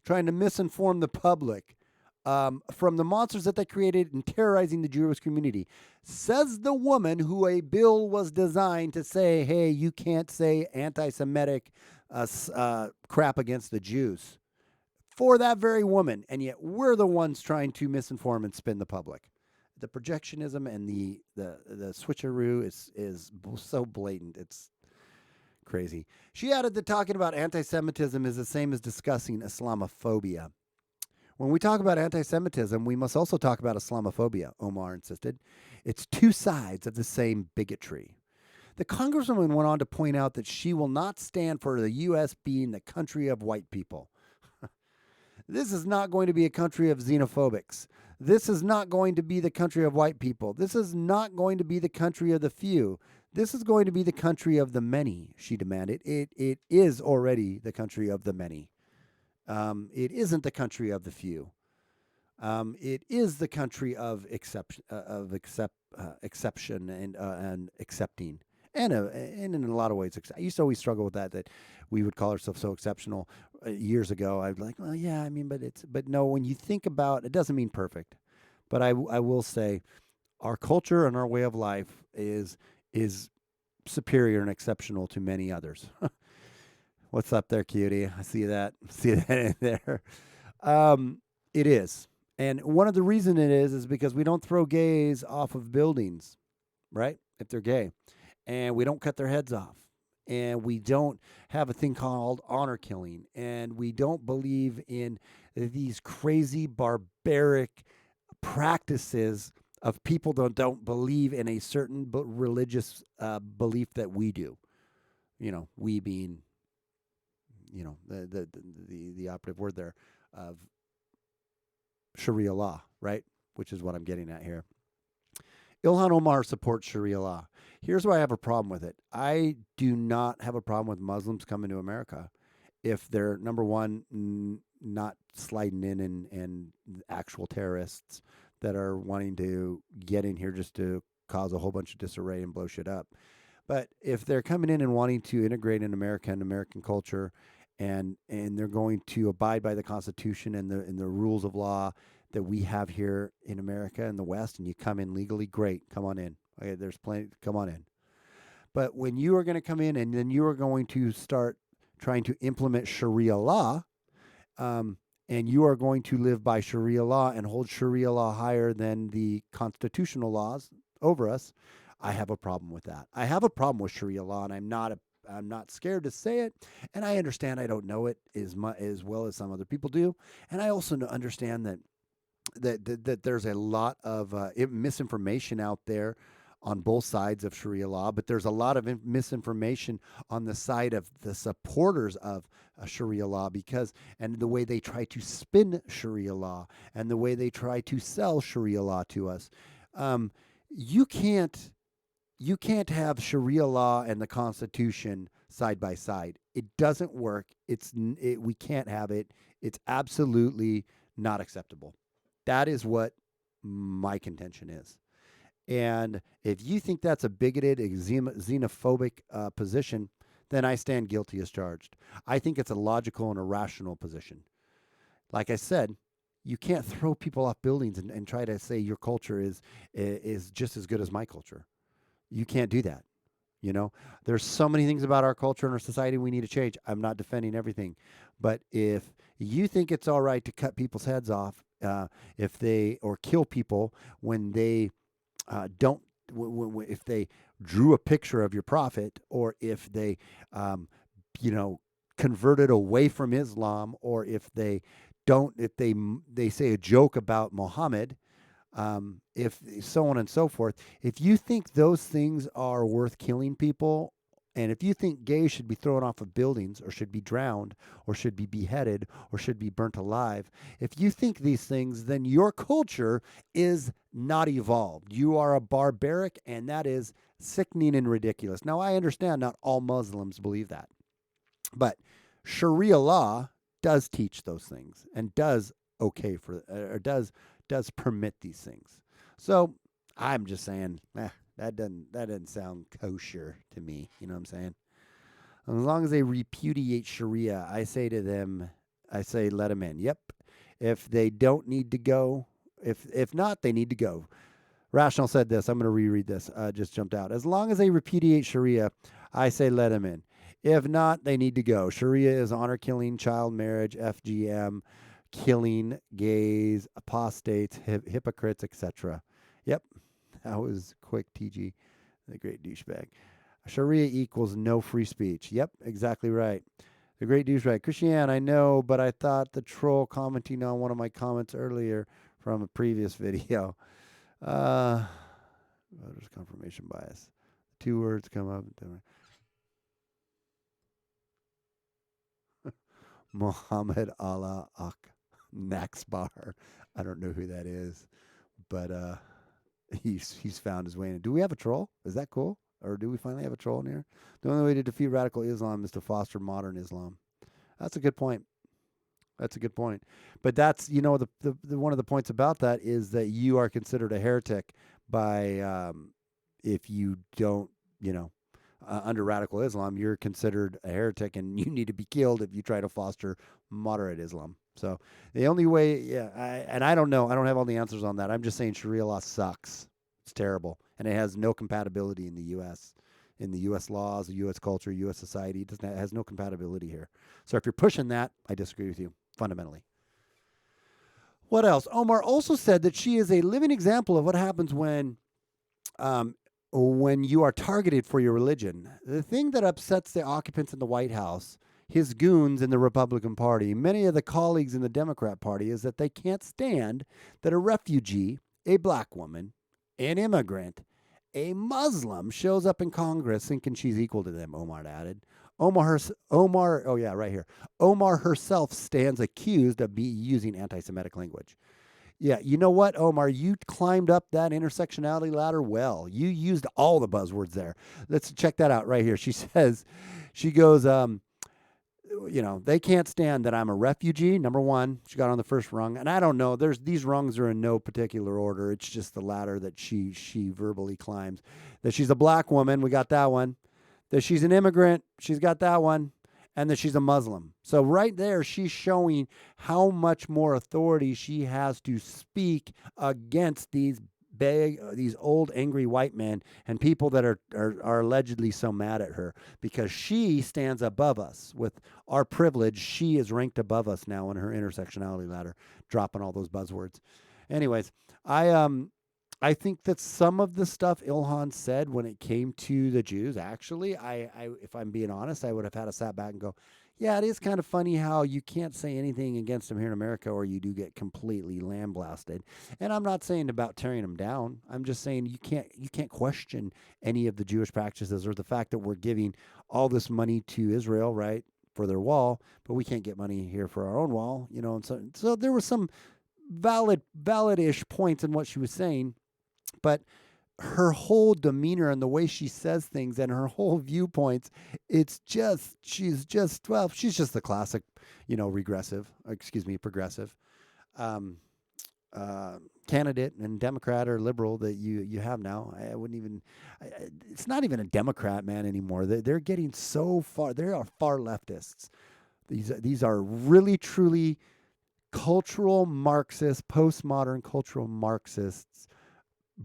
trying to misinform the public from the monsters that they created and terrorizing the Jewish community. Says the woman who a bill was designed to say, hey, you can't say anti-Semitic crap against the Jews. For that very woman. And yet we're the ones trying to misinform and spin the public. The projectionism and the switcheroo is so blatant. It's crazy. She added that talking about anti-Semitism is the same as discussing Islamophobia. When we talk about anti-Semitism, we must also talk about Islamophobia, Omar insisted. It's two sides of the same bigotry. The congresswoman went on to point out that she will not stand for the U.S. being the country of white people. This is not going to be a country of xenophobics. This is not going to be the country of white people. This is not going to be the country of the few. This is going to be the country of the many, she demanded. It is already the country of the many. It isn't the country of the few. It is the country of exception and accepting. And in a lot of ways, I used to always struggle with that we would call ourselves so exceptional years ago. I'd be like, well, yeah, I mean, but no, when you think about it, doesn't mean perfect. But I will say our culture and our way of life is superior and exceptional to many others. What's up there, cutie? I see that. See that in there. It is. And one of the reasons it is because we don't throw gays off of buildings, right? If they're gay. And we don't cut their heads off. And we don't have a thing called honor killing. And we don't believe in these crazy, barbaric practices of people that don't believe in a certain religious belief that we do. You know, we being, you know, the operative word there of Sharia law, right? Which is what I'm getting at here. Ilhan Omar supports Sharia law. Here's why I have a problem with it. I do not have a problem with Muslims coming to America. if they're, number one, not sliding in and actual terrorists that are wanting to get in here just to cause a whole bunch of disarray and blow shit up. But if they're coming in and wanting to integrate in America and American culture, and they're going to abide by the Constitution and the rules of law that we have here in America and the West, and you come in legally, great, come on in. Okay, there's plenty, come on in. But when you are going to come in and then you are going to start trying to implement Sharia law, and you are going to live by Sharia law and hold Sharia law higher than the constitutional laws over us, I have a problem with that. I have a problem with Sharia law, and I'm not scared to say it. And I understand I don't know it as well as some other people do. And I also understand that there's a lot of misinformation out there on both sides of Sharia law, but there's a lot of misinformation on the side of the supporters of Sharia law and the way they try to spin Sharia law and the way they try to sell Sharia law to us. You can't have Sharia law and the Constitution side by side. It doesn't work. We can't have it. It's absolutely not acceptable. That is what my contention is. And if you think that's a bigoted, xenophobic position, then I stand guilty as charged. I think it's a logical and a rational position. Like I said, you can't throw people off buildings and try to say your culture is just as good as my culture. You can't do that. You know, there's so many things about our culture and our society we need to change. I'm not defending everything. But if you think it's all right to cut people's heads off, or kill people when they if they drew a picture of your prophet, or if they, converted away from Islam, or if they say a joke about Muhammad, if so on and so forth. If you think those things are worth killing people, and if you think gays should be thrown off of buildings or should be drowned or should be beheaded or should be burnt alive, if you think these things, then your culture is not evolved. You are a barbaric, and that is sickening and ridiculous. Now, I understand not all Muslims believe that, but Sharia law does teach those things and does does permit these things. So I'm just saying, that doesn't sound kosher to me. You know what I'm saying? As long as they repudiate Sharia, I say to them, let them in. Yep. If they don't need to go, if not, they need to go. Rational said this. I'm going to reread this. Just jumped out. As long as they repudiate Sharia, I say let them in. If not, they need to go. Sharia is honor killing, child marriage, FGM, killing, gays, apostates, hypocrites, etc. Yep. That was quick, TG, the great douchebag. Sharia equals no free speech. Yep, exactly right. The great douchebag. Christiane, I know, but I thought the troll commenting on one of my comments earlier from a previous video. Voters confirmation bias. Two words come up. Muhammad Allah Naxbar. I don't know who that is, but he's found his way in. Do we have a troll? Is that cool? Or do we finally have a troll in here? The only way to defeat radical Islam is to foster modern Islam. That's a good point. That's a good point. But that's, the one of the points about that is that you are considered a heretic by, if you don't, under radical Islam, you're considered a heretic and you need to be killed if you try to foster moderate Islam. So the only way, I don't know. I don't have all the answers on that. I'm just saying Sharia law sucks. It's terrible. And it has no compatibility in the U.S. In the U.S. laws, the U.S. culture, U.S. society. It has no compatibility here. So if you're pushing that, I disagree with you fundamentally. What else? Omar also said that she is a living example of what happens when you are targeted for your religion. The thing that upsets the occupants in the White House, his goons in the Republican Party, many of the colleagues in the Democrat Party, is that they can't stand that a refugee, a black woman, an immigrant, a Muslim shows up in Congress thinking she's equal to them, Omar added. Omar herself stands accused of using anti-Semitic language. Yeah, you know what, Omar? You climbed up that intersectionality ladder well. You used all the buzzwords there. Let's check that out right here. She goes, they can't stand that I'm a refugee. Number one, she got on the first rung, and I don't know. These rungs are in no particular order. It's just the ladder that she verbally climbs. That she's a black woman, we got that one. That she's an immigrant, she's got that one, and that she's a Muslim. So right there, she's showing how much more authority she has to speak against these old angry white men and people that are allegedly so mad at her, because she stands above us with our privilege. She is ranked above us now in her intersectionality ladder, dropping all those buzzwords. Anyways, I think that some of the stuff Ilhan said when it came to the Jews, actually, if I'm being honest, I would have had to sat back and go, yeah, it is kind of funny how you can't say anything against them here in America, or you do get completely lambasted. And I'm not saying about tearing them down. I'm just saying you can't question any of the Jewish practices, or the fact that we're giving all this money to Israel, right, for their wall, but we can't get money here for our own wall, And so there was some valid-ish points in what she was saying, but her whole demeanor and the way she says things and her whole viewpoints, she's just the classic, progressive candidate and Democrat or liberal that you have now. I wouldn't even, it's not even a Democrat, man, anymore. They're getting so far. They are far leftists. These are really, truly cultural Marxists, postmodern cultural Marxists,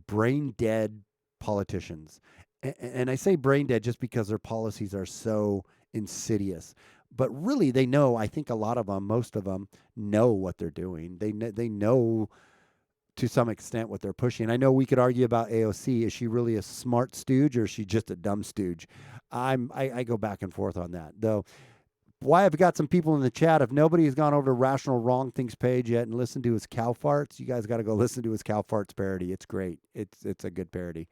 brain dead politicians. And I say brain dead just because their policies are so insidious. But really, they know, I think a lot of them, most of them, know what they're doing. They know to some extent what they're pushing. I know we could argue about AOC. Is she really a smart stooge, or is she just a dumb stooge? I go back and forth on that. Though, why I've got some people in the chat. If nobody has gone over to Rational Wrong Things page yet and listened to his cow farts, you guys got to go listen to his cow farts parody. It's great. It's a good parody.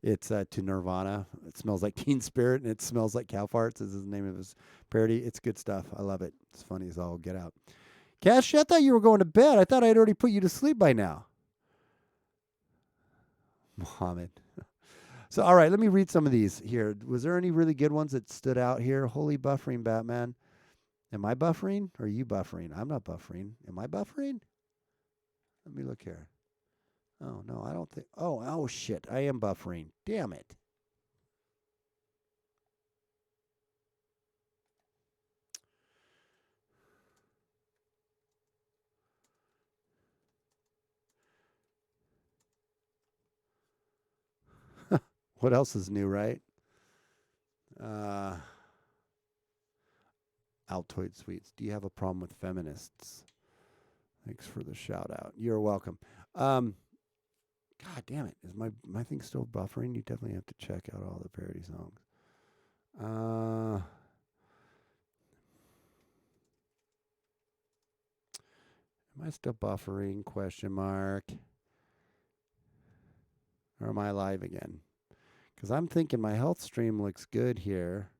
It's to Nirvana. It smells like Teen Spirit, and it smells like cow farts is the name of his parody. It's good stuff. I love it. It's funny as all get out. Cash, I thought you were going to bed. I thought I'd already put you to sleep by now. Muhammad. So, all right, let me read some of these here. Was there any really good ones that stood out here? Holy buffering, Batman. Am I buffering, or are you buffering? I'm not buffering. Am I buffering? Let me look here. Oh, no, I don't think. Oh, shit. I am buffering. Damn it. What else is new, right? Altoid Sweets. Do you have a problem with feminists? Thanks for the shout out. You're welcome. God damn it. Is my thing still buffering? You definitely have to check out all the parody songs. Am I still buffering? Question mark. Or am I live again? Because I'm thinking my health stream looks good here.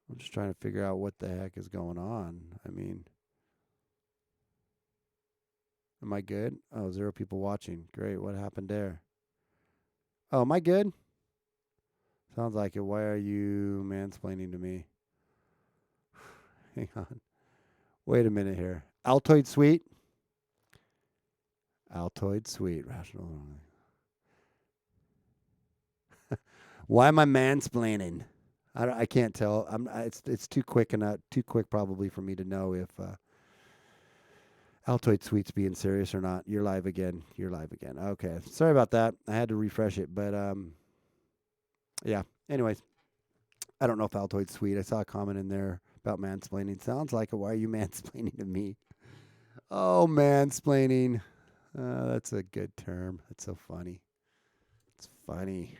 I'm just trying to figure out what the heck is going on. I mean, am I good? Oh, 0 people watching. Great. What happened there? Oh, am I good? Sounds like it. Why are you mansplaining to me? Hang on. Wait a minute here. Altoid Suite. Altoid Suite. Rational. Why am I mansplaining? I can't tell. It's too quick and too quick probably for me to know if Altoid Suite's being serious or not. You're live again. Okay. Sorry about that. I had to refresh it, but yeah. Anyways, I don't know if Altoid Suite. I saw a comment in there about mansplaining. Sounds like it. Why are you mansplaining to me? Oh, mansplaining. That's a good term. That's so funny. It's funny.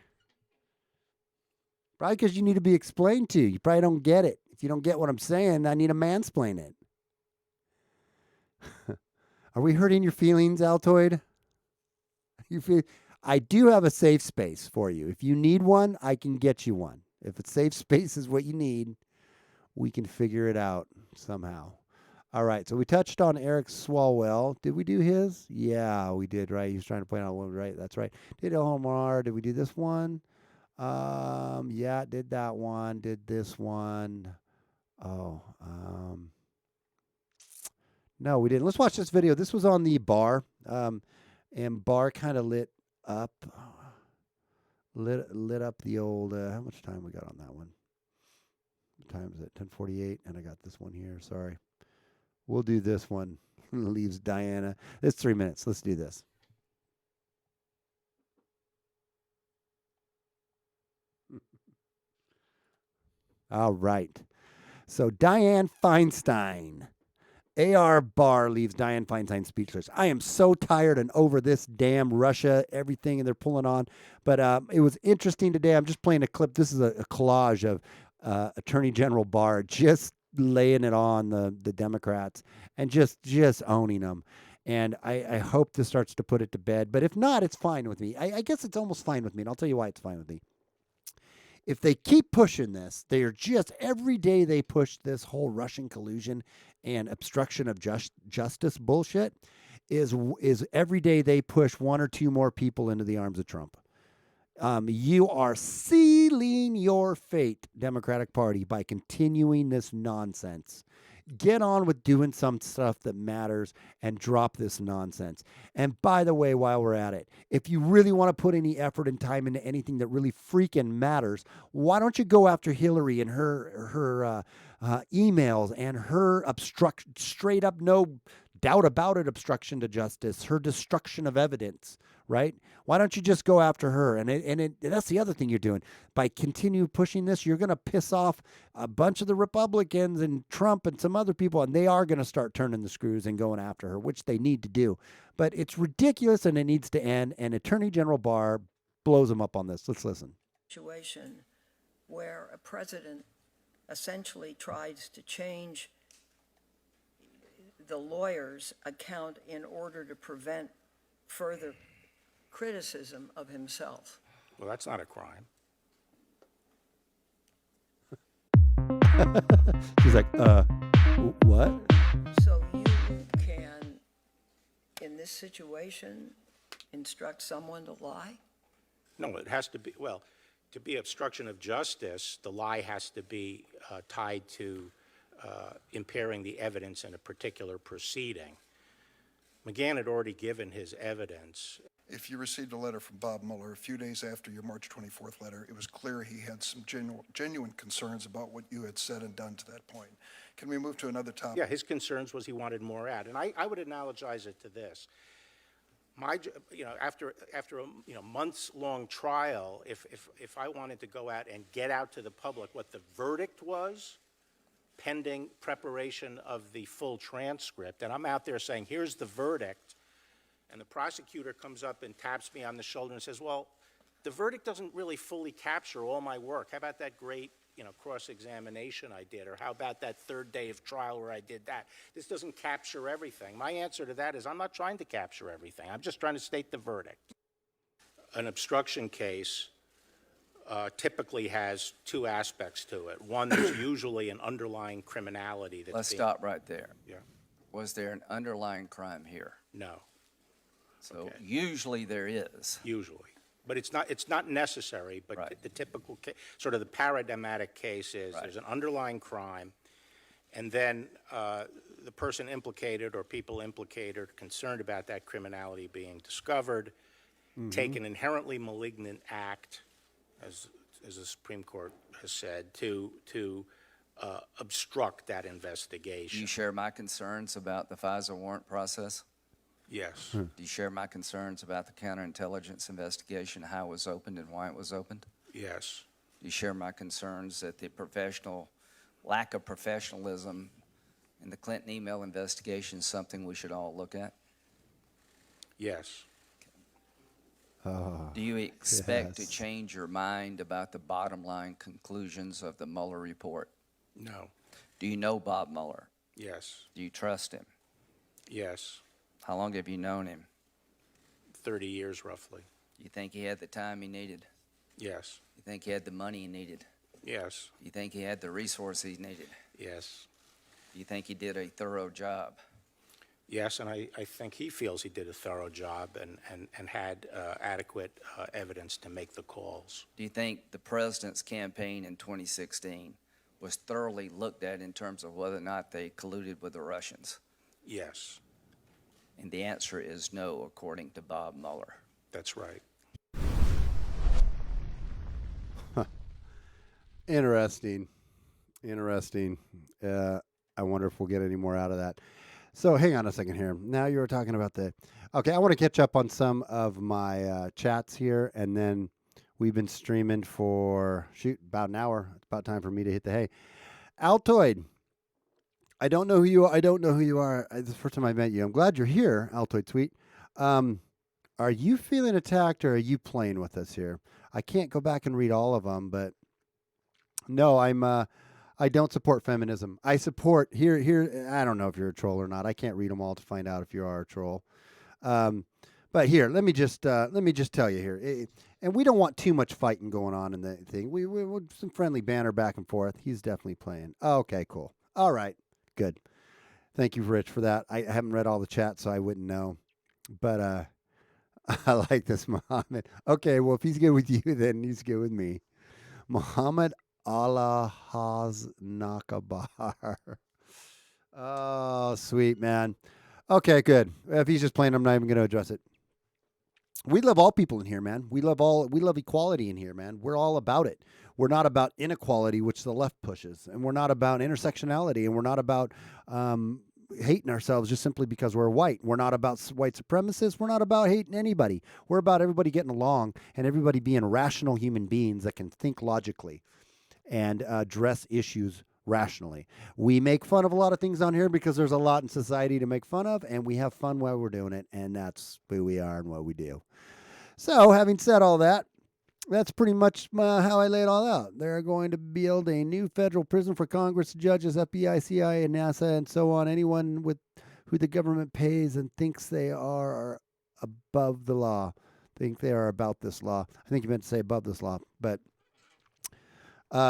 Probably because you need to be explained to. You probably don't get it. If you don't get what I'm saying, I need to mansplain it. Are we hurting your feelings, Altoid? I do have a safe space for you. If you need one, I can get you one. If a safe space is what you need, we can figure it out somehow. All right, so we touched on Eric Swalwell. Did we do his? Yeah, we did, right? He was trying to point out one, right? That's right. Did Ilhan Omar? Did we do this one? Yeah, did that one. Did this one. Oh, no, we didn't. Let's watch this video. This was on the Barr, and Barr kind of up, lit up the old. How much time we got on that one? What time is it? 10:48, and I got this one here. Sorry, we'll do this one. Leaves Diana. It's 3 minutes. Let's do this. All right. So Dianne Feinstein. AR Barr leaves Dianne Feinstein speechless. I am so tired and over this damn Russia, everything, and they're pulling on. But it was interesting today. I'm just playing a clip. This is a collage of Attorney General Barr just laying it on the Democrats and just owning them. And I hope this starts to put it to bed. But if not, it's fine with me. I guess it's almost fine with me. And I'll tell you why it's fine with me. If they keep pushing this, they are just every day they push this whole Russian collusion and obstruction of justice bullshit is every day they push one or two more people into the arms of Trump. You are sealing your fate, Democratic Party, by continuing this nonsense. Get on with doing some stuff that matters and drop this nonsense. And by the way, while we're at it, if you really want to put any effort and time into anything that really freaking matters, why don't you go after Hillary and her emails and her straight up, no doubt about it, obstruction to justice, her destruction of evidence, right? Why don't you just go after her? And that's the other thing you're doing. By continue pushing this, you're going to piss off a bunch of the Republicans and Trump and some other people, and they are going to start turning the screws and going after her, which they need to do. But it's ridiculous, and it needs to end, and Attorney General Barr blows them up on this. Let's listen. Situation where a president essentially tries to change the lawyer's account in order to prevent further criticism of himself. Well, that's not a crime. She's like, what? So you can, in this situation, instruct someone to lie? No, it has to be, well, to be obstruction of justice, the lie has to be tied to impairing the evidence in a particular proceeding. McGahn had already given his evidence. If you received a letter from Bob Mueller a few days after your March 24th letter, it was clear he had some genuine concerns about what you had said and done to that point. Can we move to another topic? Yeah, his concerns was he wanted more ad. And I would analogize it to this. After a months-long trial, if I wanted to go out and get out to the public what the verdict was, pending preparation of the full transcript, and I'm out there saying, here's the verdict, and the prosecutor comes up and taps me on the shoulder and says, well, the verdict doesn't really fully capture all my work. How about that great, cross-examination I did? Or how about that third day of trial where I did that? This doesn't capture everything. My answer to that is I'm not trying to capture everything. I'm just trying to state the verdict. An obstruction case typically has two aspects to it. One, there's usually an underlying criminality that's Let's stop right there. Yeah. Was there an underlying crime here? No. So Okay. usually there is. Usually. But it's not necessary, but Right. the typical case, sort of the paradigmatic case is Right. there's an underlying crime, and then the person implicated or people implicated are concerned about that criminality being discovered, take an inherently malignant act, as the Supreme Court has said, to obstruct that Do investigation. you share my concerns about the FISA warrant process? Yes. Do you share my concerns about the counterintelligence investigation, how it was opened and why it was opened? Yes. Do you share my concerns that the lack of professionalism in the Clinton email investigation is something we should all look at? Yes. Do you expect to yes. change your mind about the bottom line conclusions of the Mueller report? No. Do you know Bob Mueller? Yes. Do you trust him? Yes. How long have you known him? 30 years roughly. You think he had the time he needed? Yes. You think he had the money he needed? Yes. You think he had the resources he needed? Yes. You think he did a thorough job? Yes, and I think he feels he did a thorough job and had adequate evidence to make the calls. Do you think the president's campaign in 2016 was thoroughly looked at in terms of whether or not they colluded with the Russians? Yes, And the answer is no, according to Bob Mueller. that's right. Interesting. I wonder if we'll get any more out of that. So hang on a second here. Now you were talking about okay, I want to catch up on some of my chats here, and then we've been streaming for, about an hour. It's about time for me to hit the hay. Altoid, I don't know who you are. This is the first time I met you. I'm glad you're here, Altoid Sweet. Are you feeling attacked, or are you playing with us here? I can't go back and read all of them, but no, I don't support feminism. I support here. I don't know if you're a troll or not. I can't read them all to find out if you are a troll. But here, let me just tell you here, and we don't want too much fighting going on in the thing. We some friendly banter back and forth. He's definitely playing. Okay, cool. All right, good. Thank you, Rich, for that. I haven't read all the chat, so I wouldn't know. But I like this, Muhammad. Okay, well, if he's good with you, then he's good with me. Muhammad Allah Nakabar. Oh, sweet, man. Okay, good. If he's just playing, I'm not even going to address it. We love all people in here, man. We love equality in here, man. We're all about it. We're not about inequality, which the left pushes, and we're not about intersectionality, and we're not about hating ourselves just simply because we're white. We're not about white supremacists. We're not about hating anybody. We're about everybody getting along and everybody being rational human beings that can think logically and address issues rationally. We make fun of a lot of things on here because there's a lot in society to make fun of, and we have fun while we're doing it, and that's who we are and what we do. So, having said all that, that's pretty much how I lay it all out. They're going to build a new federal prison for Congress, judges, FBI, CIA, and NASA, and so on. Anyone with who the government pays and thinks they are above the law, think they are about this law. I think you meant to say above this law, but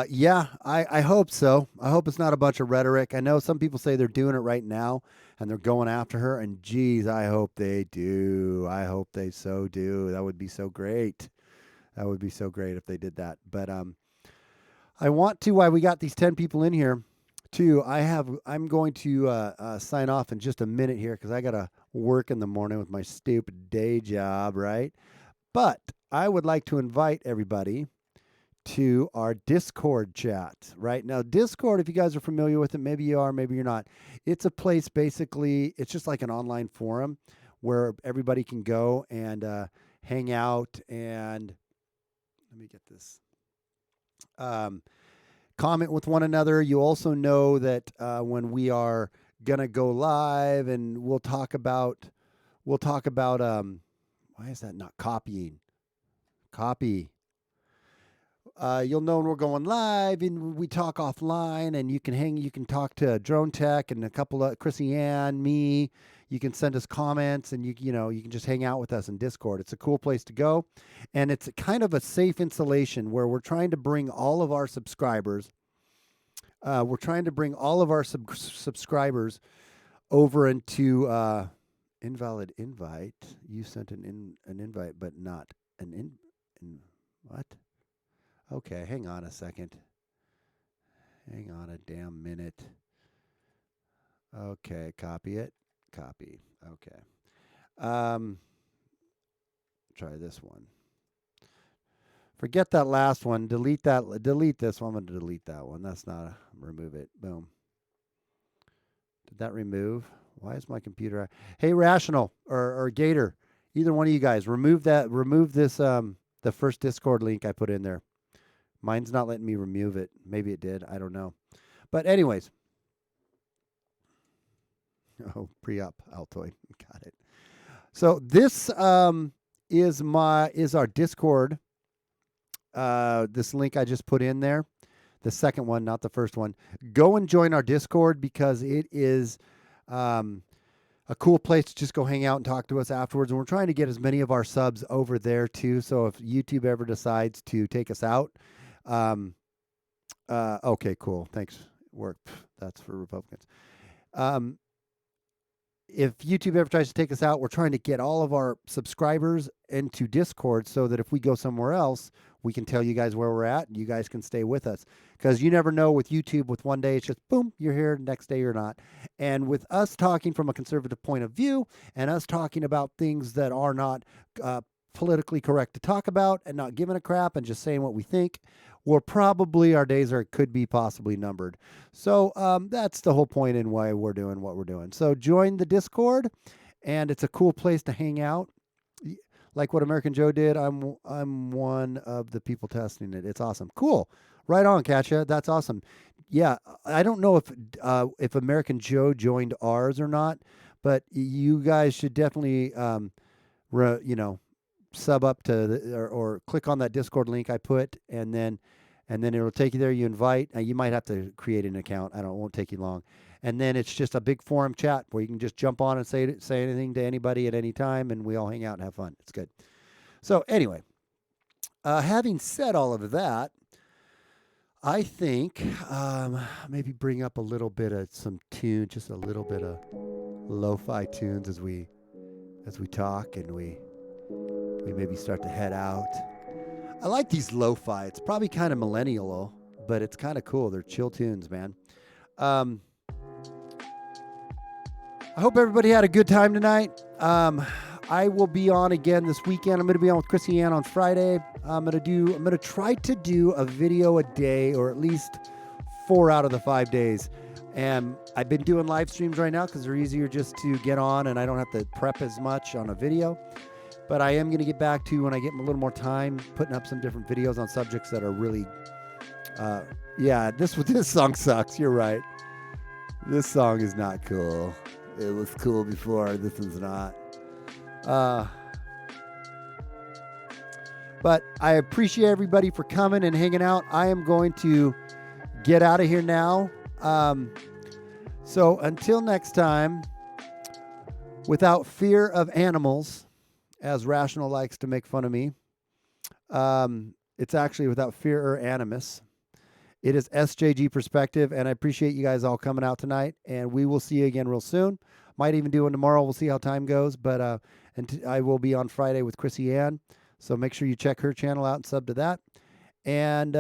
yeah, I hope so. I hope it's not a bunch of rhetoric. I know some people say they're doing it right now and they're going after her, and geez, I hope they do. I hope they so do. That would be so great. That would be so great if they did that. But I want to, while we got these 10 people in here, too, I'm going to sign off in just a minute here because I got to work in the morning with my stupid day job, right? But I would like to invite everybody to our Discord chat right now. Discord, if you guys are familiar with it, maybe you are, maybe you're not. It's a place, basically, it's just like an online forum where everybody can go and hang out and, let me get this, comment with one another. You also know that when we are going to go live, and we'll talk about, why is that not copying? Copy. You'll know when we're going live, and we talk offline, and you can talk to Drone Tech and a couple of Chrissy Ann, me. You can send us comments, and you can just hang out with us in Discord. It's a cool place to go, and it's kind of a safe installation where we're trying to bring all of our subscribers. Subscribers over into invalid invite. You sent an invite, but not an what? Okay, hang on a second. Hang on a damn minute. Okay, copy it. Copy. Okay. Try this one. Forget that last one. Delete that. Delete this one. I'm going to delete that one. That's not remove it. Boom. Did that remove? Why is my computer? Hey, Rational or Gator, either one of you guys, remove that. Remove this. The first Discord link I put in there. Mine's not letting me remove it. Maybe it did. I don't know. But anyways. Oh, pre-up Altoid. Got it. So this is our Discord. This link I just put in there. The second one, not the first one. Go and join our Discord because it is a cool place to just go hang out and talk to us afterwards. And we're trying to get as many of our subs over there too. So if YouTube ever decides to take us out, okay, cool. Thanks. Work. That's for Republicans. If YouTube ever tries to take us out, we're trying to get all of our subscribers into Discord so that if we go somewhere else, we can tell you guys where we're at and you guys can stay with us. Because you never know with YouTube, with one day it's just boom, you're here, next day you're not. And with us talking from a conservative point of view and us talking about things that are not politically correct to talk about and not giving a crap and just saying what we think, we're probably, our days could be possibly numbered. So that's the whole point in why we're doing what we're doing. So join the Discord, and it's a cool place to hang out. Like what American Joe did, I'm one of the people testing it. It's awesome. Cool. Right on, Katya. That's awesome. Yeah, I don't know if American Joe joined ours or not, but you guys should definitely sub up to or click on that Discord link I put, and then it'll take you there. You invite. You might have to create an account. It won't take you long. And then it's just a big forum chat where you can just jump on and say anything to anybody at any time, and we all hang out and have fun. It's good. So anyway, having said all of that, I think maybe bring up a little bit of some tune, just a little bit of lo-fi tunes as we talk and we maybe start to head out. I like these lo-fi. It's probably kind of millennial, but it's kind of cool. They're chill tunes, man. I hope everybody had a good time tonight. I will be on again this weekend. I'm going to be on with Chrissy Ann on Friday. I'm going to try to do a video a day, or at least 4 out of the 5 days. And I've been doing live streams right now because they're easier just to get on and I don't have to prep as much on a video. But I am going to get back to, when I get a little more time, putting up some different videos on subjects that are really, this song sucks. You're right. This song is not cool. It was cool before. This one's not. But I appreciate everybody for coming and hanging out. I am going to get out of here now. So until next time, without fear of animals, as Rational likes to make fun of me, it's actually without fear or animus. It is SJG Perspective, and I appreciate you guys all coming out tonight, and we will see you again real soon. Might even do one tomorrow. We'll see how time goes, but I will be on Friday with Chrissy Ann, so make sure you check her channel out and sub to that. And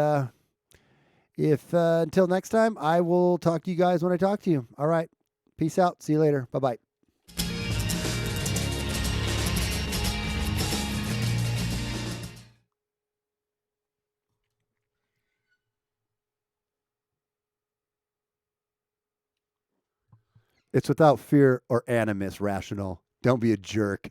until next time, I will talk to you guys when I talk to you. All right. Peace out. See you later. Bye-bye. It's without fear or animus, Rational. Don't be a jerk.